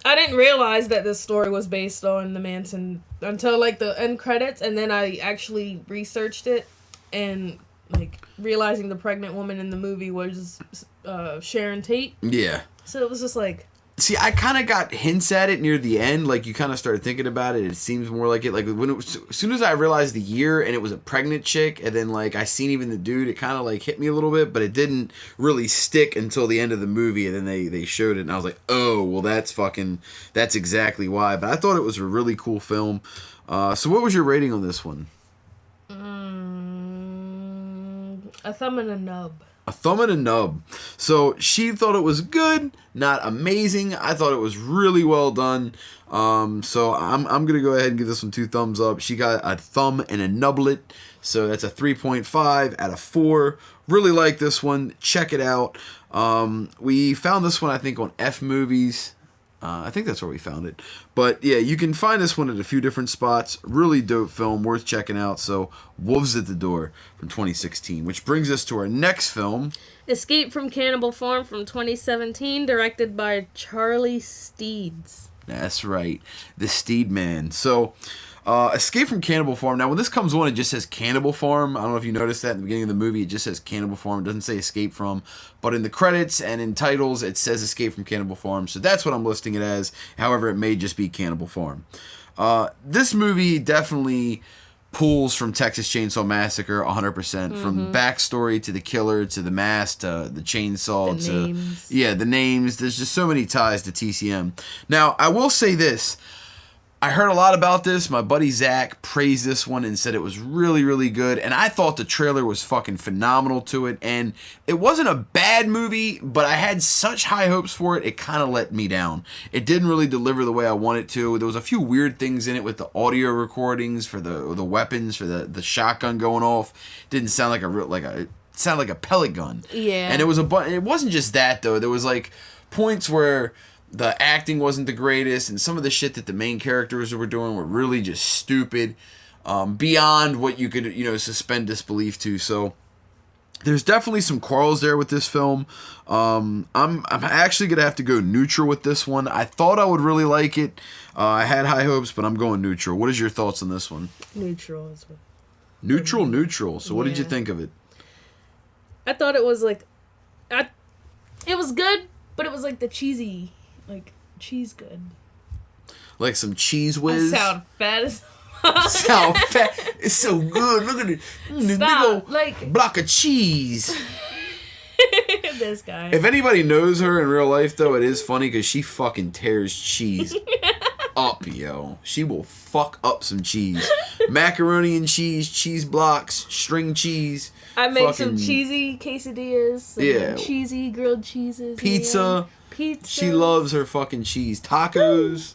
I didn't realize that this story was based on the Manson until, like, the end credits, and then I actually researched it, and, like, realizing the pregnant woman in the movie was Sharon Tate. Yeah. So it was just like... See, I kind of got hints at it near the end. Like, you kind of started thinking about it. It seems more like it. Like, when it was, as soon as I realized the year and it was a pregnant chick, and then, like, I seen even the dude, it kind of, like, hit me a little bit, but it didn't really stick until the end of the movie, and then they showed it, and I was like, oh, well, that's exactly why. But I thought it was a really cool film. So what was your rating on this one? A thumb and a nub. A thumb and a nub. So she thought it was good, not amazing. I thought it was really well done. So I'm gonna go ahead and give this one 2 thumbs up. She got a thumb and a nublet. So that's a 3.5 out of 4. Really like this one. Check it out. We found this one, I think, on F Movies. I think that's where we found it. But yeah, you can find this one at a few different spots. Really dope film, worth checking out. So, Wolves at the Door from 2016, which brings us to our next film. Escape from Cannibal Farm from 2017, directed by Charlie Steeds. That's right, the Steed Man. So, Escape from Cannibal Farm. Now, when this comes on, it just says Cannibal Farm. I don't know if you noticed that in the beginning of the movie. It just says Cannibal Farm. It doesn't say Escape From. But in the credits and in titles, it says Escape from Cannibal Farm. So that's what I'm listing it as. However, it may just be Cannibal Farm. This movie definitely pulls from Texas Chainsaw Massacre 100%. From backstory to the killer to the mask to the chainsaw The names. Yeah, the names. There's just so many ties to TCM. Now, I will say this. I heard a lot about this. My buddy Zach praised this one and said it was really, really good. And I thought the trailer was fucking phenomenal to it. And it wasn't a bad movie, but I had such high hopes for it, it kind of let me down. It didn't really deliver the way I wanted it to. There was a few weird things in it with the audio recordings for the weapons, for the shotgun going off. Didn't sound like it sounded like a pellet gun. Yeah. And it wasn't just that, though. There was like points where the acting wasn't the greatest, and some of the shit that the main characters were doing were really just stupid, beyond what you could, suspend disbelief to. So there's definitely some quarrels there with this film. I'm actually gonna have to go neutral with this one. I thought I would really like it. I had high hopes, but I'm going neutral. What is your thoughts on this one? Neutral as well. Neutral. So what did you Yeah. think of it? I thought it was like, it was good, but it was like the cheesy, like cheese good. Like some cheese I whiz? sound fat as Sound fat. It's so good. Look at it. This big Stop, old like- block of cheese. this guy. If anybody knows her in real life, though, it is funny because she fucking tears cheese up, yo. She will fuck up some cheese. Macaroni and cheese blocks, string cheese. I make some fucking cheesy quesadillas. Some Yeah. cheesy grilled cheeses. Pizza. Pizza. She loves her fucking cheese. Tacos.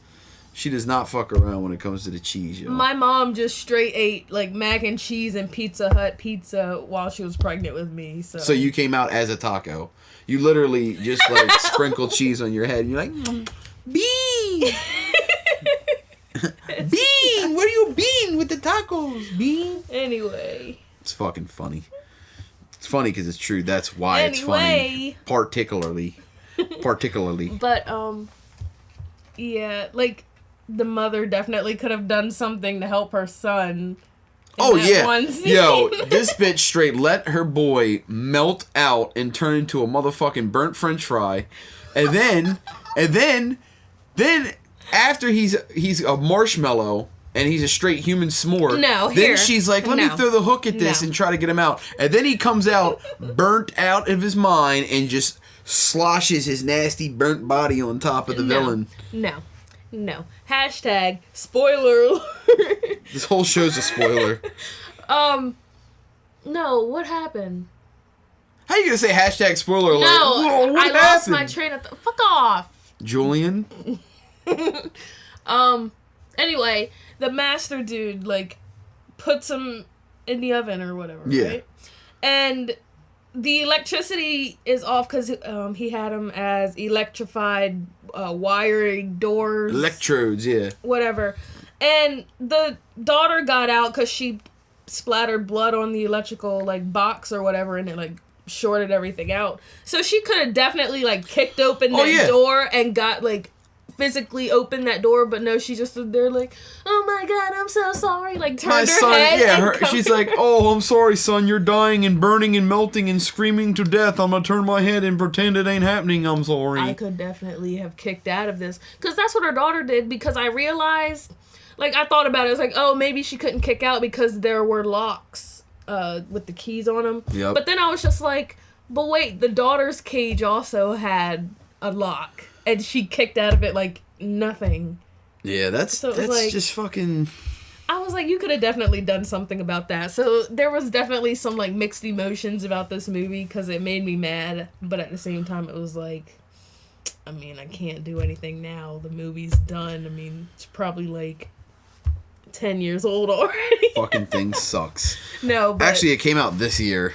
She does not fuck around when it comes to the cheese, yo. My mom just straight ate like mac and cheese and Pizza Hut pizza while she was pregnant with me. So So you came out as a taco. You literally just like sprinkled cheese on your head and you're like, Bean! Bean! Where you been with the tacos, Bean? Anyway. It's fucking funny. It's funny because it's true. That's why it's funny. Anyway. Particularly. But yeah, like the mother definitely could have done something to help her son. in Oh that yeah. one scene. Yo, this bitch straight let her boy melt out and turn into a motherfucking burnt french fry. And then after he's a marshmallow and he's a straight human s'more. No, then here. she's like, let me No. throw the hook at this No. and try to get him out. And then he comes out burnt out of his mind and just sloshes his nasty burnt body on top of the villain. No. Hashtag spoiler alert. This whole show's a spoiler. No, what happened? How you gonna say hashtag spoiler alert? No, Whoa, what I lost my happened? train of fuck off. Julian? Anyway, the master dude like puts him in the oven or whatever, Yeah. right? And the electricity is off because he had him as electrified wiring doors, Electrodes, yeah. whatever. And the daughter got out because she splattered blood on the electrical like box or whatever, and it like shorted everything out. So she could have definitely like kicked open that door and got like physically opened that door, but no, she just stood there like, oh my god, I'm so sorry, like turned My her son, head. yeah, and she's like, oh, I'm sorry, son, you're dying and burning and melting and screaming to death. I'm gonna turn my head and pretend it ain't happening. I'm sorry. I could definitely have kicked out of this because that's what her daughter did. Because I realized, like, I thought about it. It was like, oh, maybe she couldn't kick out because there were locks with the keys on them. Yep. But then I was just like, but wait, the daughter's cage also had a lock, and she kicked out of it like nothing. Yeah, that's So it was like- just fucking. I was like, you could have definitely done something about that. So there was definitely some like mixed emotions about this movie because it made me mad, but at the same time it was like, I mean, I can't do anything now. The movie's done. I mean, it's probably like 10 years old already. Fucking thing sucks. No, but Actually, it came out this year.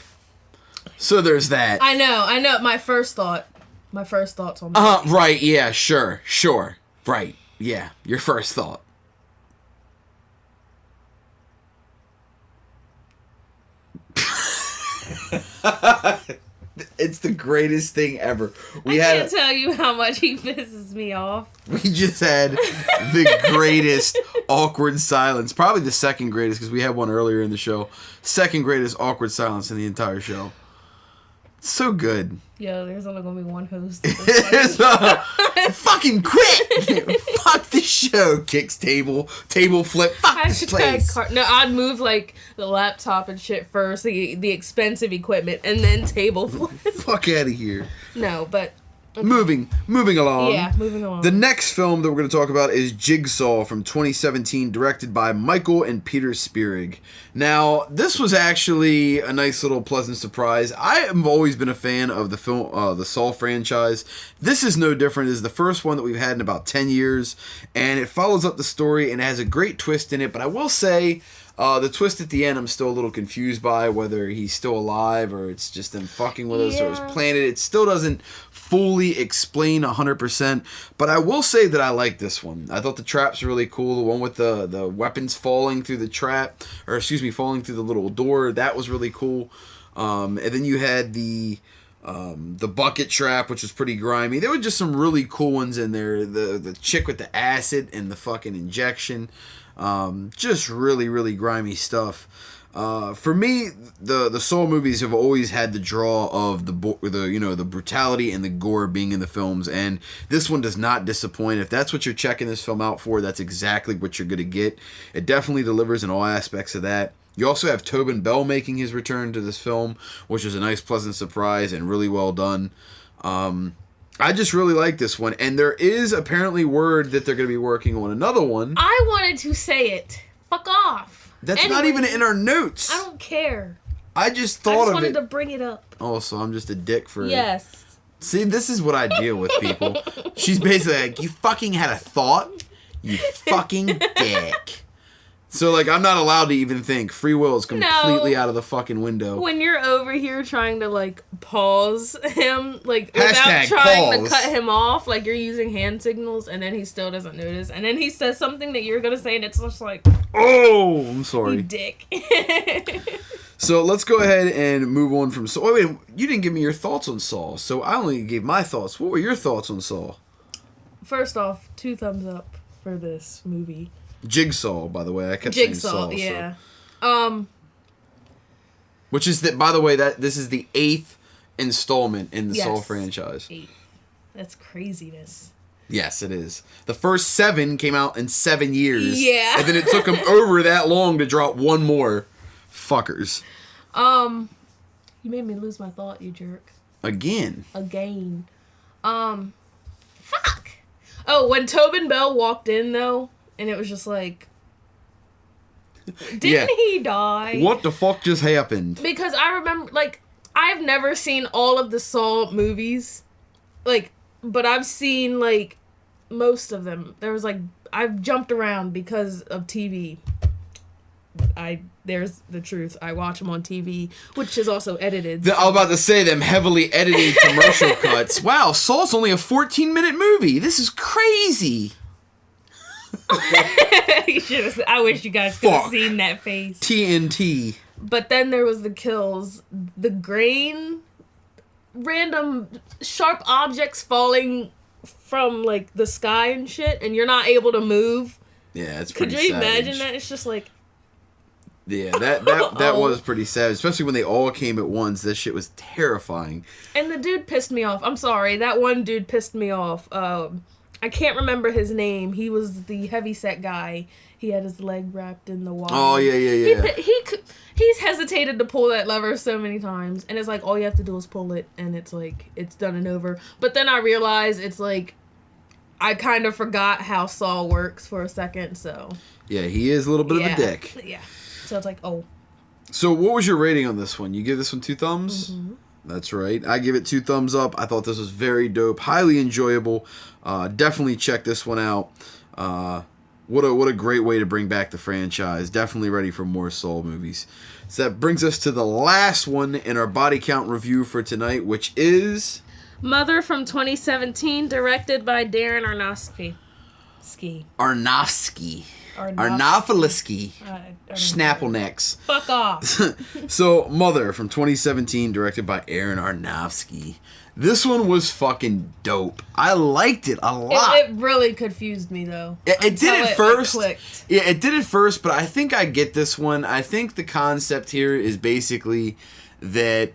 So there's that. I know. My first thoughts on that. Right, yeah, sure. Right, yeah, your first thought. It's the greatest thing ever. I can't tell you how much he pisses me off. We just had the greatest awkward silence. Probably the second greatest, because we had one earlier in the show. Second greatest awkward silence in the entire show. So good. Yo, there's only gonna be one host. Fucking quit! Fuck this show. Kicks table flip. Fuck this place. No, I'd move like the laptop and shit first, the expensive equipment, and then table flip. Fuck out of here. No, but okay. Moving along. Yeah, moving along. The next film that we're going to talk about is Jigsaw from 2017, directed by Michael and Peter Spierig. Now, this was actually a nice little pleasant surprise. I have always been a fan of the film, the Saw franchise. This is no different. It's the first one that we've had in about 10 years, and it follows up the story and it has a great twist in it. But I will say, the twist at the end, I'm still a little confused by whether he's still alive or it's just them fucking with us or it's planted. It still doesn't fully explain 100%, but I will say that I like this one. I thought the trap's really cool. The one with the weapons falling through the trap, or excuse me, falling through the little door. That was really cool. And then you had the bucket trap, which was pretty grimy. There were just some really cool ones in there. The chick with the acid and the fucking injection. Just really, really grimy stuff. For me, the Saw movies have always had the draw of the brutality and the gore being in the films, and this one does not disappoint. If that's what you're checking this film out for, that's exactly what you're gonna get. It definitely delivers in all aspects of that. You also have Tobin Bell making his return to this film, which is a nice, pleasant surprise and really well done. I just really like this one, and there is apparently word that they're going to be working on another one. I wanted to say it. Fuck off. That's anyway, not even in our notes. I don't care. I just thought of it. I just wanted to bring it up. Oh, so I'm just a dick for it. Yes. See, this is what I deal with, people. She's basically like, you fucking had a thought? You fucking dick. So, like, I'm not allowed to even think. Free will is completely out of the fucking window. When you're over here trying to, like, pause him, like, Hashtag without trying pause. to cut him off, like, you're using hand signals, and then he still doesn't notice, and then he says something that you're gonna say, and it's just like, oh, I'm sorry. you dick. So, let's go ahead and move on from Saw. Wait, you didn't give me your thoughts on Saw, so I only gave my thoughts. What were your thoughts on Saw? First off, 2 thumbs up for this movie. Jigsaw, by the way. I kept saying Saw. Yeah. So. Which is that, by the way, that this is the 8th installment in the Saw franchise. 8. That's craziness. Yes, it is. The first 7 came out in 7 years. Yeah. And then it took them over that long to drop one more. Fuckers. You made me lose my thought, you jerk. Again. Fuck. Oh, when Tobin Bell walked in, though, and it was just like, didn't he die? What the fuck just happened? Because I remember, like, I've never seen all of the Saw movies, like, but I've seen, like, most of them. There was, like, I've jumped around because of TV. There's the truth. I watch them on TV, which is also edited. I was about to say them heavily edited commercial cuts. Wow, Saw's only a 14-minute movie. This is crazy. I wish you guys could have seen that face. TNT. But then there was the kills, the grain, random sharp objects falling from like the sky and shit, and you're not able to move. Yeah, it's pretty. Could you savage. imagine that? It's just like. Yeah, that was pretty savage, especially when they all came at once. That shit was terrifying. And the dude pissed me off. I'm sorry, that one dude pissed me off. I can't remember his name. He was the heavyset guy. He had his leg wrapped in the wire. Oh, yeah. He's hesitated to pull that lever so many times. And it's like, all you have to do is pull it. And it's like, it's done and over. But then I realized it's like, I kind of forgot how Saw works for a second, so. Yeah, he is a little bit of a dick. Yeah. So it's like, oh. So what was your rating on this one? You give this one 2 thumbs? Mm-hmm. That's right. I give it 2 thumbs up. I thought this was very dope, highly enjoyable. Definitely check this one out. What a great way to bring back the franchise. Definitely ready for more Saw movies. So that brings us to the last one in our body count review for tonight, which is Mother from 2017, directed by Darren Aronofsky. Arnopoulos. Snapplenecks. Fuck off. So, Mother from 2017, directed by Aaron Aronofsky. This one was fucking dope. I liked it a lot. It really confused me, though. It did at first. Clicked. Yeah, it did at first, but I think I get this one. I think the concept here is basically that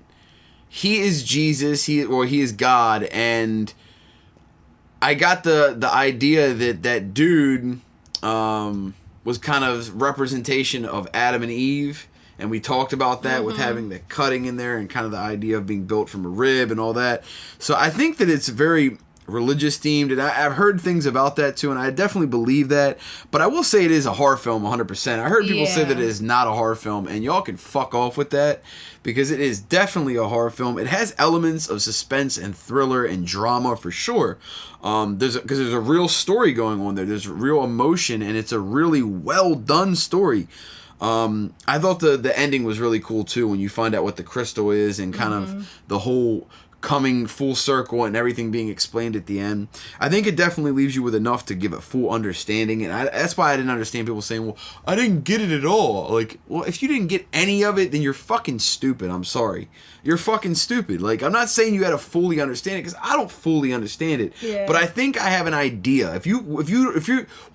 he is Jesus, he is God, and I got the idea that dude was kind of representation of Adam and Eve, and we talked about that with having the cutting in there and kind of the idea of being built from a rib and all that. So I think that it's very religious themed, and I've heard things about that too, and I definitely believe that. But I will say it is a horror film 100%. I heard people say that it is not a horror film, and y'all can fuck off with that, because it is definitely a horror film. It has elements of suspense and thriller and drama for sure. There's a real story going on there. There's real emotion, and it's a really well done story. I thought the ending was really cool too, when you find out what the crystal is and kind of the whole coming full circle and everything being explained at the end. I think it definitely leaves you with enough to give it full understanding, and that's why I didn't understand people saying, well, I didn't get it at all. Like, well, if you didn't get any of it, then you're fucking stupid. I'm sorry. You're fucking stupid. Like, I'm not saying you had to fully understand it, because I don't fully understand it. Yeah. But I think I have an idea. If you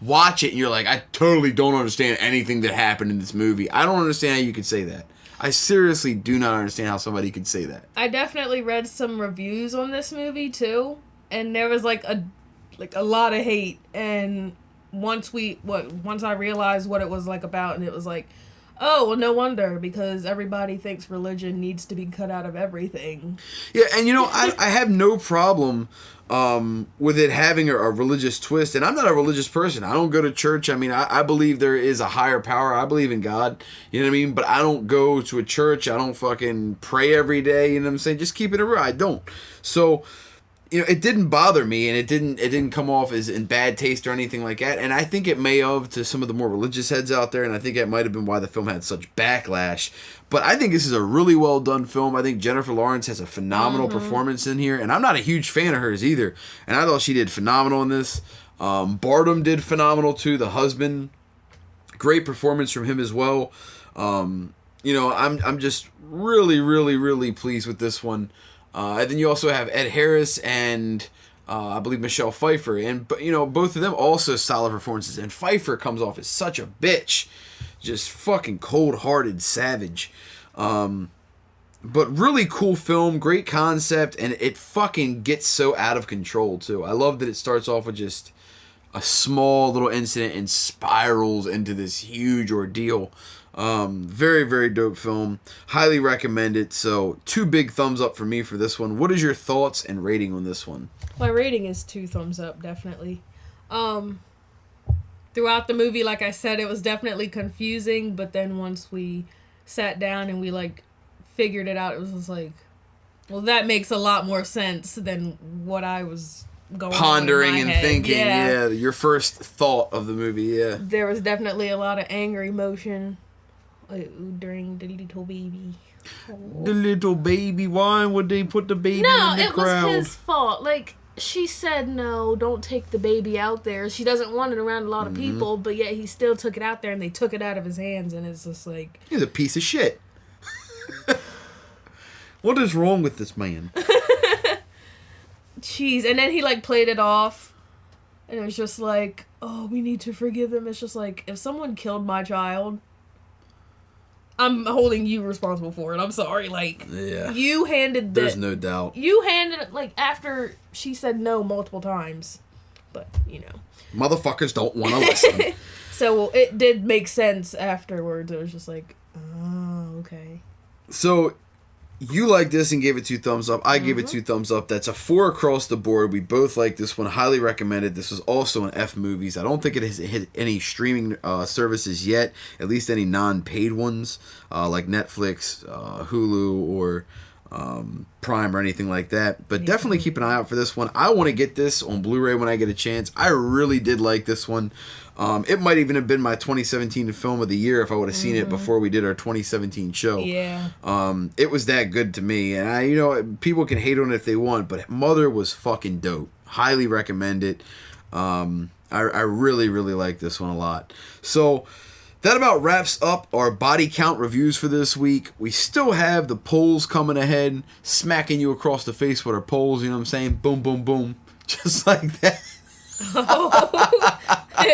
watch it and you're like, I totally don't understand anything that happened in this movie, I don't understand how you could say that. I seriously do not understand how somebody could say that. I definitely read some reviews on this movie too, and there was like a lot of hate. And once I realized what it was like about, and it was like, oh, well, no wonder, because everybody thinks religion needs to be cut out of everything. Yeah, and I have no problem with it having a religious twist, and I'm not a religious person. I don't go to church. I mean, I believe there is a higher power. I believe in God, you know what I mean? But I don't go to a church. I don't fucking pray every day, you know what I'm saying? Just keep it real. I don't. So, it didn't bother me, and it didn't come off as in bad taste or anything like that. And I think it may have to some of the more religious heads out there, and I think that might have been why the film had such backlash. But I think this is a really well done film. I think Jennifer Lawrence has a phenomenal performance in here, and I'm not a huge fan of hers either. And I thought she did phenomenal in this. Barnum did phenomenal too, the husband. Great performance from him as well. I'm just really, really, really pleased with this one. And then you also have Ed Harris and I believe Michelle Pfeiffer, and both of them also solid performances. And Pfeiffer comes off as such a bitch, just fucking cold-hearted savage. But really cool film, great concept, and it fucking gets so out of control too. I love that it starts off with just a small little incident and spirals into this huge ordeal. Very, very dope film. Highly recommend it. So 2 big thumbs up for me for this one. What is your thoughts and rating on this one? My rating is 2 thumbs up, definitely. Throughout the movie, like I said, it was definitely confusing, but then once we sat down and we figured it out, it was just like, well, that makes a lot more sense than what I was pondering on in my and head. thinking. Yeah, your first thought of the movie. Yeah, there was definitely a lot of anger emotion during the little baby. The little baby. Why would they put the baby in the crowd? No, it was his fault. She said, no, don't take the baby out there. She doesn't want it around a lot of people, but yet he still took it out there, and they took it out of his hands, and it's just like... He's a piece of shit. What is wrong with this man? Jeez, and then he, played it off, and it was just like, oh, we need to forgive him. It's just like, if someone killed my child... I'm holding you responsible for it. I'm sorry. Yeah. You handed There's no doubt. You handed it, after she said no multiple times. But, Motherfuckers don't want to listen. So, it did make sense afterwards. It was just like, oh, okay. So, You like this and gave it 2 thumbs up. I gave it 2 thumbs up. That's a 4 across the board. We both like this one. Highly recommended. This was also an F Movies. I don't think it has hit any streaming services yet. At least any non-paid ones like Netflix, Hulu, or Prime or anything like that. But definitely keep an eye out for this one. I want to get this on Blu-ray when I get a chance. I really did like this one. It might even have been my 2017 film of the year if I would have seen it before we did our 2017 show. Yeah. It was that good to me. And people can hate on it if they want, but Mother was fucking dope. Highly recommend it. I really, really like this one a lot. So that about wraps up our body count reviews for this week. We still have the polls coming ahead, smacking you across the face with our polls, you know what I'm saying? Boom, boom, boom. Just like that.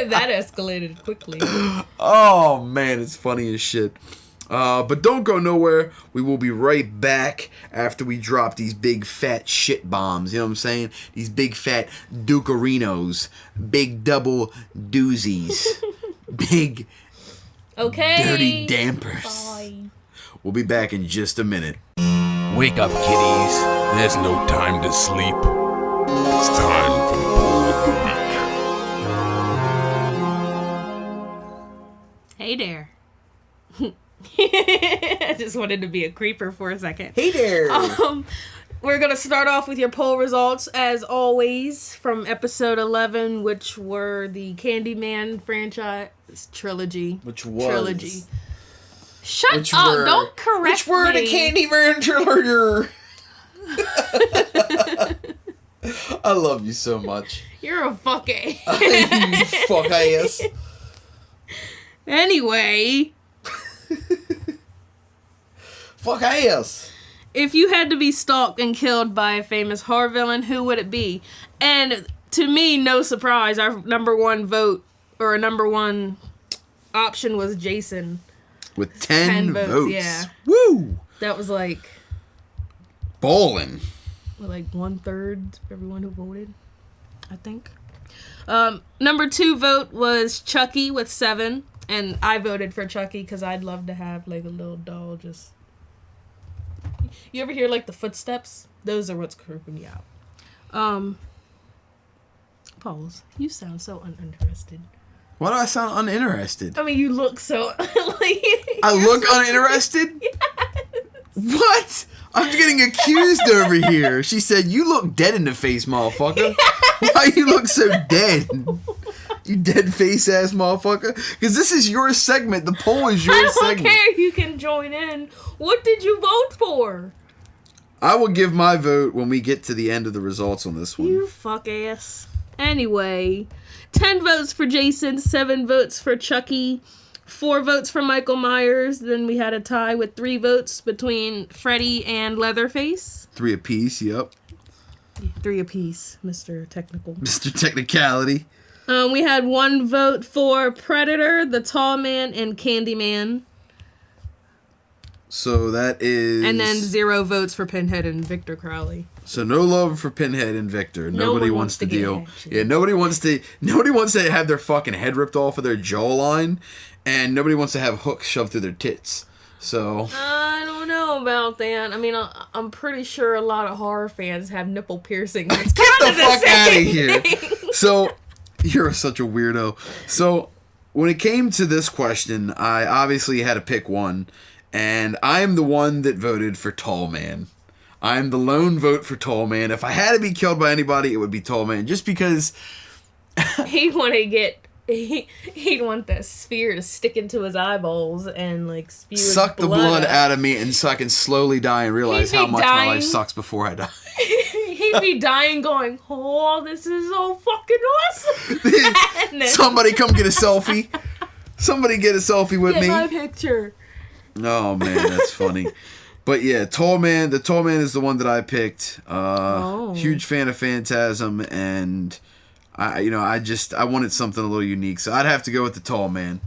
That escalated quickly. Oh, man, it's funny as shit. But don't go nowhere. We will be right back after we drop these big fat shit bombs. You know what I'm saying? These big fat Ducarinos. Big double doozies. Big dirty dampers. Bye. We'll be back in just a minute. Wake up, kiddies. There's no time to sleep. It's time for the poll of the week. Hey there. I just wanted to be a creeper for a second. Hey there. We're going to start off with your poll results, as always, from episode 11, which were the Candyman franchise trilogy. Which was? Trilogy. Shut Which up. were? Don't correct Which were me. the Candyman trilogy? I love you so much. You're a fucking... You fuck ass. Anyway... Fuck ass. If you had to be stalked and killed by a famous horror villain, who would it be? And to me, no surprise, our number one vote, or number one option was Jason. With 10 votes. Yeah. Woo! That was like... Ballin'. Like 1/3 of everyone who voted, I think. Number 2 vote was Chucky with 7. And I voted for Chucky because I'd love to have like a little doll just... You ever hear like the footsteps? Those are what's creeping me out. Pauls, you sound so uninterested. Why do I sound uninterested? I mean, you look so... I look uninterested? Yes. What? I'm getting accused over here. She said, you look dead in the face, motherfucker. Why you look so dead? You dead face ass motherfucker. Because this is your segment. The poll is your segment. I don't care. You can join in. What did you vote for? I will give my vote when we get to the end of the results on this one. You fuck ass. Anyway, 10 votes for Jason, 7 votes for Chucky, 4 votes for Michael Myers. Then we had a tie with 3 votes between Freddy and Leatherface. 3 apiece, yep. 3 apiece, Mr. Technical. Mr. Technicality. We had 1 vote for Predator, The Tall Man, and Candyman. So that is... And then 0 votes for Pinhead and Victor Crowley. So no love for Pinhead and Victor. Nobody one wants to get deal. action. Yeah, nobody wants to have their fucking head ripped off of their jawline, and nobody wants to have hooks shoved through their tits. So I don't know about that. I mean, I'm pretty sure a lot of horror fans have nipple piercings. It's get the kinda fuck out of same here. thing. So you're such a weirdo. So when it came to this question, I obviously had to pick one, and I'm the one that voted for Tall Man. I'm the lone vote for Tall Man. If I had to be killed by anybody, it would be Tall Man. Just because... He'd want to get... He'd want that sphere to stick into his eyeballs and, like, spew his suck the blood out. out of me and so I can slowly die and realize He'd be how much my dying. life sucks before I die. He'd be dying going, oh, this is so fucking awesome. And then, Somebody come get a selfie. Somebody get a selfie with get me. my picture. Oh, man, that's funny. But yeah, Tall Man. The Tall Man is the one that I picked. Huge fan of Phantasm, and I wanted something a little unique, so I'd have to go with the Tall Man.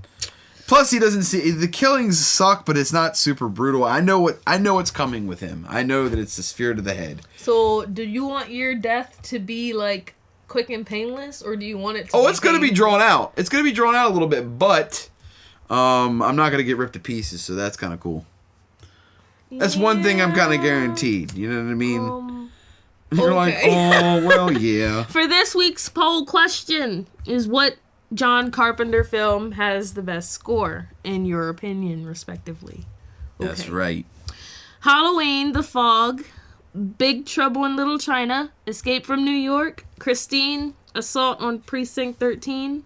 Plus, he doesn't see the killings suck, but it's not super brutal. I know what's coming with him. I know that it's the sphere to the head. So, do you want your death to be like quick and painless, or do you want it to? Oh, it's gonna be drawn out. It's gonna be drawn out a little bit, but I'm not gonna get ripped to pieces, so that's kind of cool. That's one thing I'm kind of guaranteed. You know what I mean? You're like, okay. oh, well, yeah. For this week's poll question is what John Carpenter film has the best score, in your opinion, respectively? That's Okay. right. Halloween, The Fog, Big Trouble in Little China, Escape from New York, Christine, Assault on Precinct 13.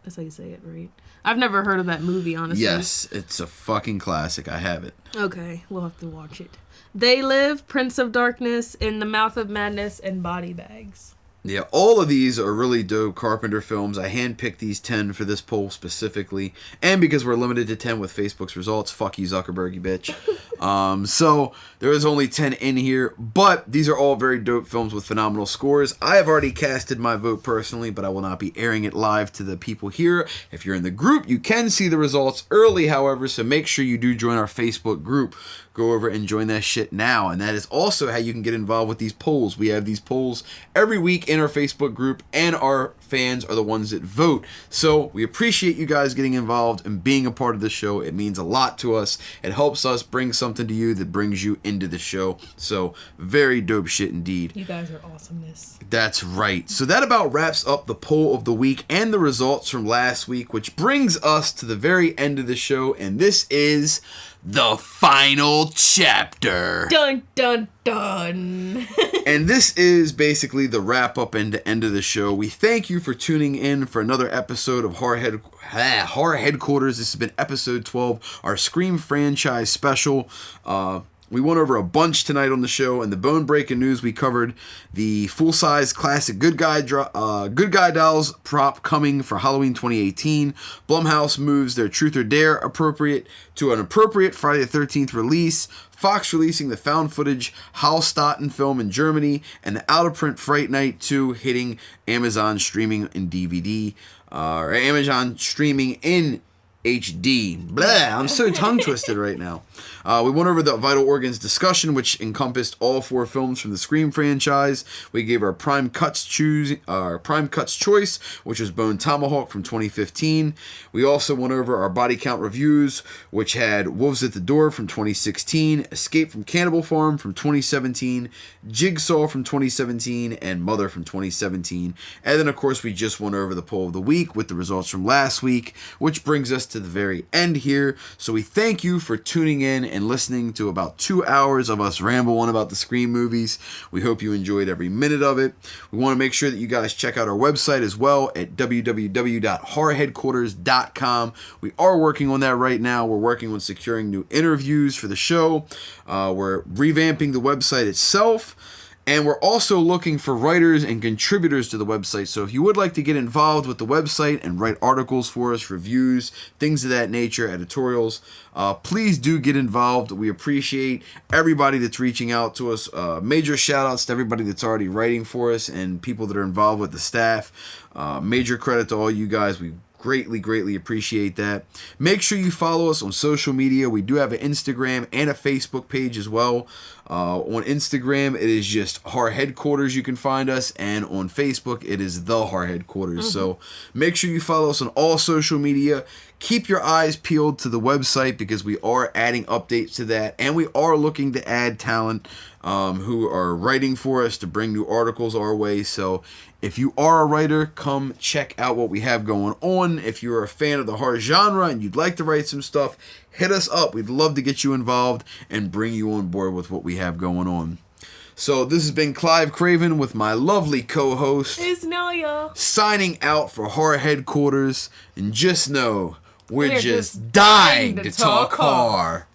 That's how you say it, right? I've never heard of that movie, honestly. Yes, it's a fucking classic. I have it. Okay, we'll have to watch it. They Live, Prince of Darkness, In the Mouth of Madness, and Body Bags. Yeah, all of these are really dope Carpenter films. I handpicked these 10 for this poll specifically. And because we're limited to 10 with Facebook's results, fuck you, Zuckerberg, you bitch. So there is only 10 in here, but these are all very dope films with phenomenal scores. I have already casted my vote personally, but I will not be airing it live to the people here. If you're in the group, you can see the results early, however, so make sure you do join our Facebook group. Go over and join that shit now. And that is also how you can get involved with these polls. We have these polls every week in our Facebook group, and our fans are the ones that vote. So we appreciate you guys getting involved and being a part of the show. It means a lot to us. It helps us bring something to you that brings you into the show. So very dope shit indeed. You guys are awesomeness. That's right. So that about wraps up the poll of the week and the results from last week, which brings us to the very end of the show. And this is the final chapter. Dun, dun, dun. And this is basically the wrap up and the end of the show. We thank you for tuning in for another episode of Horror Headquarters. This has been episode 12, our Scream franchise special. We went over a bunch tonight on the show. In the Bone Breaking News, we covered the full-size classic Good Guy Dolls prop coming for Halloween 2018. Blumhouse moves their Truth or Dare appropriate to an appropriate Friday the 13th release. Fox releasing the found footage Hallstatten film in Germany, and the out-of-print Fright Night 2 hitting Amazon streaming in DVD, or Amazon streaming in HD. Blah, I'm so tongue twisted right now. We went over the Vital Organs discussion, which encompassed all 4 films from the Scream franchise. We gave our Prime Cuts choice, which was Bone Tomahawk from 2015. We also went over our body count reviews, which had Wolves at the Door from 2016, Escape from Cannibal Farm from 2017, Jigsaw from 2017, and Mother from 2017. And then, of course, we just went over the poll of the week with the results from last week, which brings us to the very end here. So we thank you for tuning in and listening to about 2 hours of us ramble on about the Scream movies. We hope you enjoyed every minute of it. We want to make sure that you guys check out our website as well at www.horrorheadquarters.com. We are working on that right now. We're working on securing new interviews for the show. We're revamping the website itself. And we're also looking for writers and contributors to the website. So if you would like to get involved with the website and write articles for us, reviews, things of that nature, editorials, please do get involved. We appreciate everybody that's reaching out to us. Major shout outs to everybody that's already writing for us and people that are involved with the staff. Major credit to all you guys. We greatly appreciate that. Make sure you follow us on social media. We do have an Instagram and a Facebook page as well. On Instagram, it is just Horror Headquarters. You can find us, and on Facebook, it is The Horror Headquarters. So make sure you follow us on all social media. Keep your eyes peeled to the website because we are adding updates to that, and we are looking to add talent who are writing for us to bring new articles our way. So if you are a writer, come check out what we have going on. If you're a fan of the horror genre and you'd like to write some stuff, hit us up. We'd love to get you involved and bring you on board with what we have going on. So this has been Klive Kraven with my lovely co-host. It's Naya. Signing out for Horror Headquarters. And just know, we're just dying to talk horror.